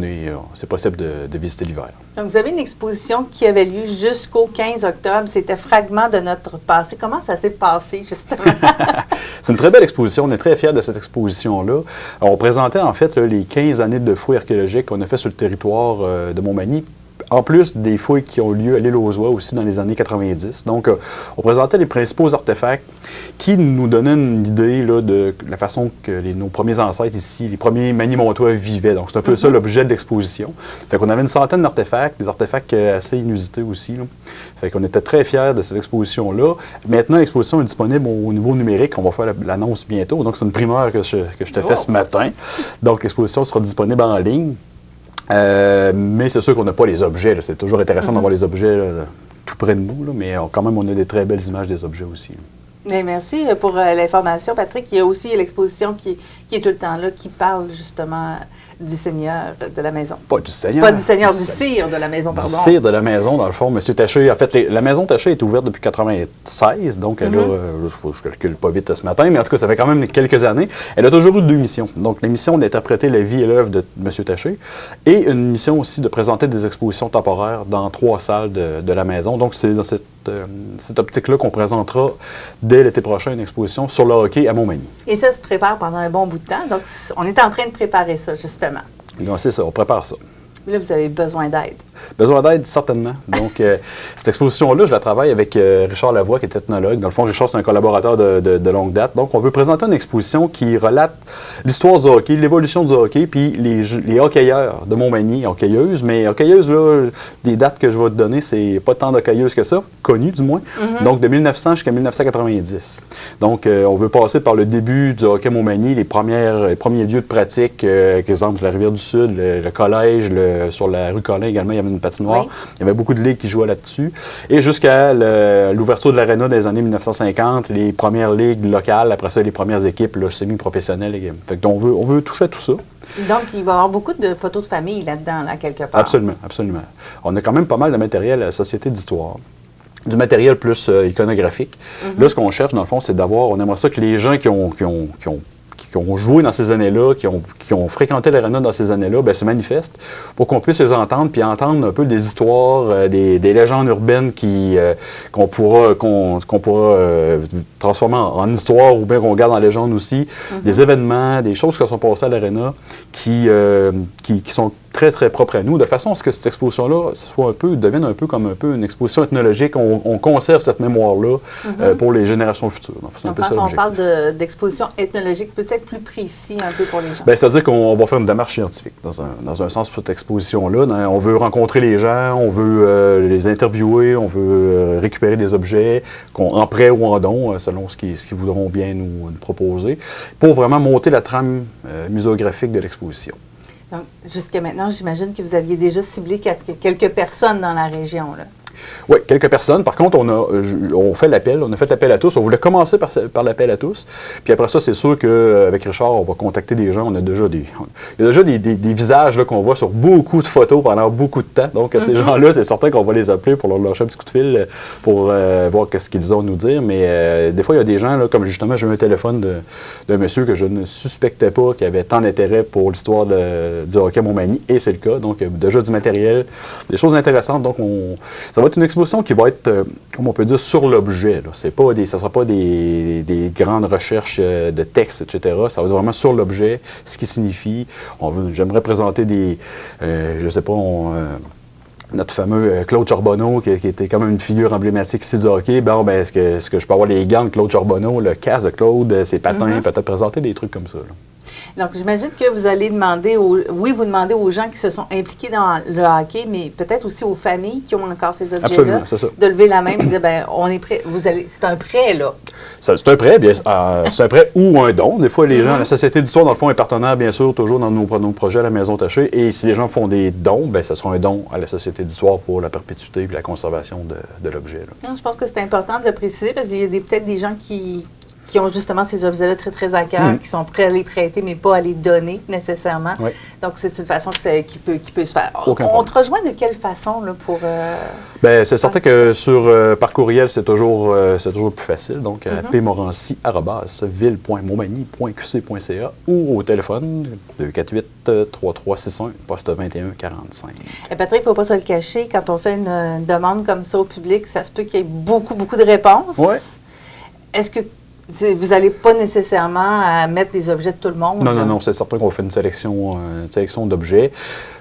c'est possible de visiter l'hiver. Donc, vous avez une exposition qui avait lieu jusqu'au 15 octobre. C'était Fragments de notre passé. Comment ça s'est passé, justement? C'est une très belle exposition. On est très fiers de cette exposition-là. On présentait, en fait, là, les 15 années de fouilles archéologiques qu'on a fait sur le territoire de Montmagny, en plus des fouilles qui ont lieu à l'île aux Oies aussi dans les années 90. Donc, on présentait les principaux artefacts qui nous donnaient une idée là, de la façon que nos premiers ancêtres ici, les premiers Manimontois vivaient. Donc, c'est un peu ça l'objet de l'exposition. Fait qu'on avait une centaine d'artefacts, des artefacts assez inusités aussi, là. Fait qu'on était très fiers de cette exposition-là. Maintenant, l'exposition est disponible au niveau numérique. On va faire l'annonce bientôt. Donc, c'est une primeur que je te fais ce matin. Donc, l'exposition sera disponible en ligne. Mais c'est sûr qu'on n'a pas les objets, là. C'est toujours intéressant d'avoir les objets là, tout près de nous, là, mais quand même, on a des très belles images des objets aussi. Bien, merci pour l'information, Patrick. Il y a aussi l'exposition qui est tout le temps là, qui parle justement du seigneur de la maison. Pas du seigneur. Pas du seigneur, du sire de la maison, pardon. Du sire de la maison, dans le fond. M. Taché, en fait, la maison Taché est ouverte depuis 1996, donc là, je calcule pas vite ce matin, mais en tout cas, ça fait quand même quelques années. Elle a toujours eu 2 missions. Donc, la mission d'interpréter la vie et l'œuvre de M. Taché et une mission aussi de présenter des expositions temporaires dans 3 salles de la maison. Donc, c'est dans cette optique-là qu'on présentera dès l'été prochain une exposition sur le hockey à Montmagny. Et ça se prépare pendant un bon bout de temps. Donc, on est en train de préparer ça, justement. Donc, c'est ça, on prépare ça. Mais là, vous avez besoin d'aide. Besoin d'aide, certainement. Donc, cette exposition-là, je la travaille avec Richard Lavoie, qui est ethnologue. Dans le fond, Richard, c'est un collaborateur de longue date. Donc, on veut présenter une exposition qui relate l'histoire du hockey, l'évolution du hockey, puis les hockeyeurs de Montmagny, hockeyeuses. Mais hockeyeuses, là, les dates que je vais te donner, c'est pas tant d'hockeyeuses que ça, connues du moins. Donc, de 1900 jusqu'à 1990. Donc, on veut passer par le début du hockey Montmagny, les premiers lieux de pratique, par exemple, la Rivière-du-Sud, le collège, sur la rue Collin également, il y avait une patinoire. Oui. Il y avait beaucoup de ligues qui jouaient là-dessus. Et jusqu'à l'ouverture de l'aréna des années 1950, les premières ligues locales, après ça, les premières équipes semi-professionnelles. Fait que on veut toucher à tout ça. Donc, il va y avoir beaucoup de photos de famille là-dedans, là, quelque part. Absolument, absolument. On a quand même pas mal de matériel à la Société d'histoire. Du matériel plus iconographique. Là, ce qu'on cherche, dans le fond, c'est on aimerait ça que les gens qui ont joué dans ces années-là, qui ont fréquenté l'aréna dans ces années-là, ben, se manifestent pour qu'on puisse les entendre, puis entendre un peu des histoires, des légendes urbaines qu'on pourra transformer en histoire ou bien qu'on garde en légende aussi, des événements, des choses qui sont passées à l'aréna qui sont très, très propres à nous, de façon à ce que cette exposition-là devienne un peu comme une exposition ethnologique. On conserve cette mémoire-là pour les générations futures. Donc, quand on parle d'exposition ethnologique, peut-être plus précis un peu pour les gens. Bien, c'est-à-dire qu'on va faire une démarche scientifique, dans un sens, pour cette exposition-là. On veut rencontrer les gens, on veut les interviewer, on veut récupérer des objets, en prêt ou en don, selon ce qu'ils voudront bien nous proposer, pour vraiment monter la trame muséographique de l'exposition. Donc, jusqu'à maintenant, j'imagine que vous aviez déjà ciblé quelques personnes dans la région, là. Oui, quelques personnes. Par contre, on a fait l'appel. On a fait l'appel à tous. On voulait commencer par l'appel à tous. Puis après ça, c'est sûr qu'avec Richard, on va contacter des gens. Il y a déjà des visages là, qu'on voit sur beaucoup de photos pendant beaucoup de temps. Donc, ces gens-là, c'est certain qu'on va les appeler pour leur lâcher un petit coup de fil pour voir qu'est-ce qu'ils ont à nous dire. Mais des fois, il y a des gens, là, comme justement, j'ai eu un téléphone d'un monsieur que je ne suspectais pas qui avait tant d'intérêt pour l'histoire du hockey Montmagny. Et c'est le cas. Donc, déjà du matériel, des choses intéressantes. Donc, ça va être une exposition qui va être, comme on peut dire, sur l'objet. Ça ne sera pas des grandes recherches de textes, etc. Ça va être vraiment sur l'objet, ce qui signifie. J'aimerais présenter notre fameux Claude Charbonneau, qui était quand même une figure emblématique ici du hockey. Bon, est-ce que je peux avoir les gants de Claude Charbonneau, le casque de Claude, ses patins, peut-être présenter des trucs comme ça, là. Donc, j'imagine que vous allez demander vous demandez aux gens qui se sont impliqués dans le hockey, mais peut-être aussi aux familles qui ont encore ces objets-là, de lever la main et de dire, bien, on est prêt, c'est un prêt, là. C'est un prêt, c'est un prêt ou un don. Des fois, les gens, la Société d'histoire, dans le fond, est partenaire, bien sûr, toujours dans nos projets à la Maison Taché. Et si les gens font des dons, bien, ce sera un don à la Société d'histoire pour la perpétuité et la conservation de l'objet. Je pense que c'est important de le préciser parce qu'il y a peut-être des gens qui ont justement ces objets-là très, très à cœur, qui sont prêts à les prêter, mais pas à les donner nécessairement. Oui. Donc, c'est une façon qui peut se faire. On te rejoint de quelle façon là, pour... Bien, c'est certain que par courriel, c'est toujours plus facile. Donc, pmorancy@ville.montmagny.qc.ca ou au téléphone 248-3361, poste 2145. Patrick, il ne faut pas se le cacher. Quand on fait une demande comme ça au public, ça se peut qu'il y ait beaucoup, beaucoup de réponses. Oui. Est-ce que vous n'allez pas nécessairement mettre des objets de tout le monde? Non, c'est certain qu'on fait une sélection d'objets.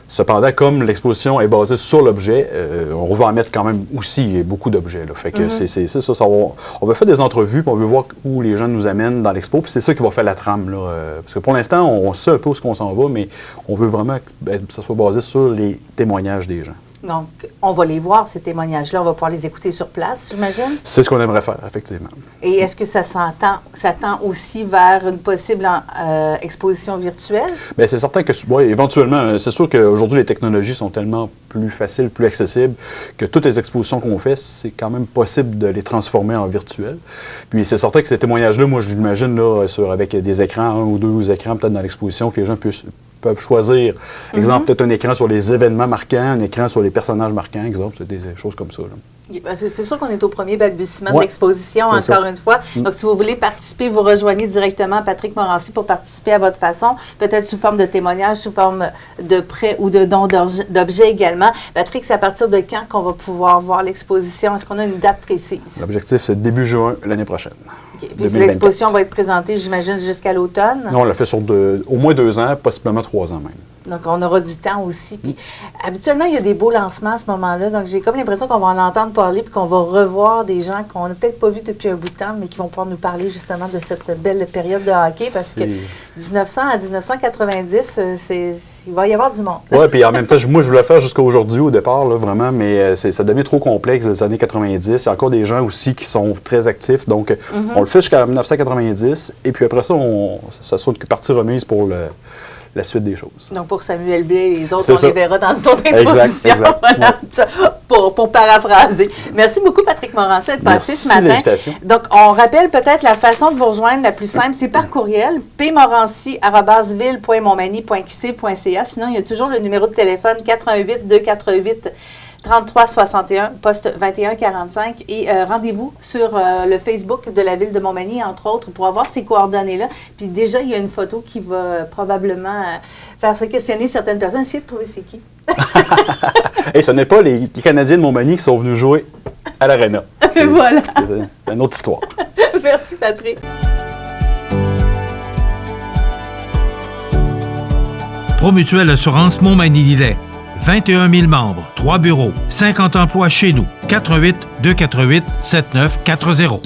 Cependant, comme l'exposition est basée sur l'objet, on va en mettre quand même aussi beaucoup d'objets. Fait que c'est ça. On va faire des entrevues, puis on veut voir où les gens nous amènent dans l'expo, puis c'est ça qui va faire la trame. Là, parce que pour l'instant, on sait un peu où on s'en va, mais on veut vraiment que ça soit basé sur les témoignages des gens. Donc, on va les voir, ces témoignages-là. On va pouvoir les écouter sur place, j'imagine? C'est ce qu'on aimerait faire, effectivement. Et est-ce que ça tend aussi vers une possible exposition virtuelle? Bien, c'est certain que, éventuellement, c'est sûr qu'aujourd'hui, les technologies sont tellement plus faciles, plus accessibles, que toutes les expositions qu'on fait, c'est quand même possible de les transformer en virtuel. Puis c'est certain que ces témoignages-là, moi, je l'imagine là, avec des écrans, 1 ou 2 écrans peut-être dans l'exposition, que les gens peuvent choisir. Exemple, peut-être un écran sur les événements marquants, un écran sur les personnages marquants, exemple, c'est des choses comme ça. Là. C'est sûr qu'on est au premier balbutiement de l'exposition, encore une fois. Donc, si vous voulez participer, vous rejoignez directement Patrick Morancy pour participer à votre façon, peut-être sous forme de témoignage, sous forme de prêt ou de don d'objets également. Patrick, c'est à partir de quand qu'on va pouvoir voir l'exposition? Est-ce qu'on a une date précise? L'objectif, c'est début juin l'année prochaine. Okay. Puis l'exposition va être présentée, j'imagine, jusqu'à l'automne? Non, on l'a fait sur au moins 2 ans, possiblement 3 ans même. Donc, on aura du temps aussi. Puis, habituellement, il y a des beaux lancements à ce moment-là. Donc, j'ai comme l'impression qu'on va en entendre parler puis qu'on va revoir des gens qu'on n'a peut-être pas vus depuis un bout de temps, mais qui vont pouvoir nous parler justement de cette belle période de hockey. Parce que 1900 à 1990, il va y avoir du monde. Oui, puis en même temps, moi, je voulais le faire jusqu'à aujourd'hui au départ, là, vraiment, mais ça devient trop complexe des années 90. Il y a encore des gens aussi qui sont très actifs. Donc, on le fait jusqu'à 1990. Et puis après ça, ça sera une partie remise pour la suite des choses. Donc, pour Samuel Blais et les autres, on les verra dans une autre exposition. Exact. Voilà, pour paraphraser. Merci beaucoup, Patrick Morancy, d'être passé ce matin. Donc, on rappelle peut-être la façon de vous rejoindre la plus simple, c'est par courriel, pmorancy@ville.montmagny.qc.ca. Sinon, il y a toujours le numéro de téléphone 88 248 3361, poste 2145. Et rendez-vous sur le Facebook de la Ville de Montmagny, entre autres, pour avoir ces coordonnées-là. Puis déjà, il y a une photo qui va probablement faire se questionner certaines personnes. Essayez de trouver c'est qui. Et ce n'est pas les Canadiens de Montmagny qui sont venus jouer à l'Arena. Voilà. C'est une autre histoire. Merci, Patrick. Promutuelle Assurance Montmagny-Lillet. 21 000 membres, 3 bureaux, 50 emplois chez nous. 88 248 7940.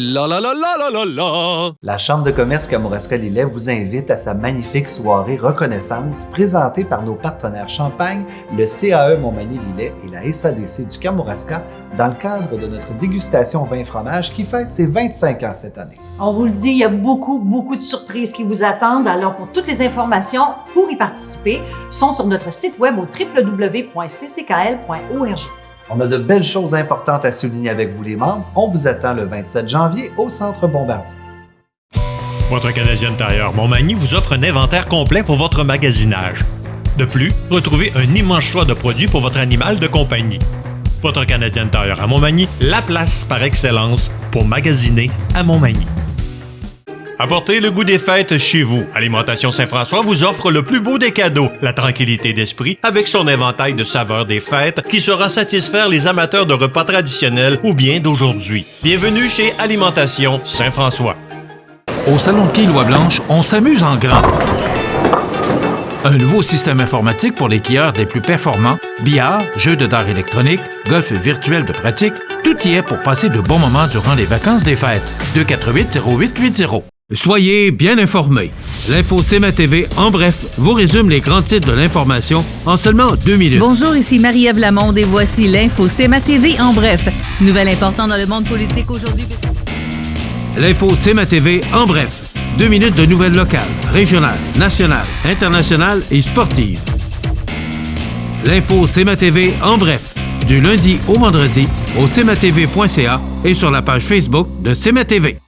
La Chambre de commerce Kamouraska-Lillet vous invite à sa magnifique soirée reconnaissance présentée par nos partenaires Champagne, le CAE Montmagny-Lillet et la SADC du Kamouraska dans le cadre de notre dégustation vin fromage qui fête ses 25 ans cette année. On vous le dit, il y a beaucoup de surprises qui vous attendent. Alors, pour toutes les informations pour y participer, sont sur notre site web au www.cckl.org. On a de belles choses importantes à souligner avec vous les membres. On vous attend le 27 janvier au Centre Bombardier. Votre Canadien Tire Montmagny vous offre un inventaire complet pour votre magasinage. De plus, retrouvez un immense choix de produits pour votre animal de compagnie. Votre Canadien Tire à Montmagny, la place par excellence pour magasiner à Montmagny. Apportez le goût des fêtes chez vous. Alimentation Saint-François vous offre le plus beau des cadeaux, la tranquillité d'esprit, avec son éventail de saveurs des fêtes qui saura satisfaire les amateurs de repas traditionnels ou bien d'aujourd'hui. Bienvenue chez Alimentation Saint-François. Au Salon de quai Loi-Blanche, on s'amuse en grand. Un nouveau système informatique pour les skieurs des plus performants, billard, jeux de dards électroniques, golf virtuel de pratique, tout y est pour passer de bons moments durant les vacances des fêtes. 248-0880. Soyez bien informés. L'info CMA TV, en bref, vous résume les grands titres de l'information en seulement 2 minutes. Bonjour, ici Marie-Ève Lamonde et voici l'info CMA TV, en bref. Nouvelle importante dans le monde politique aujourd'hui. L'info CMA TV, en bref. 2 minutes de nouvelles locales, régionales, nationales, internationales et sportives. L'info CMA TV, en bref. Du lundi au vendredi au cmatv.ca et sur la page Facebook de CMA TV.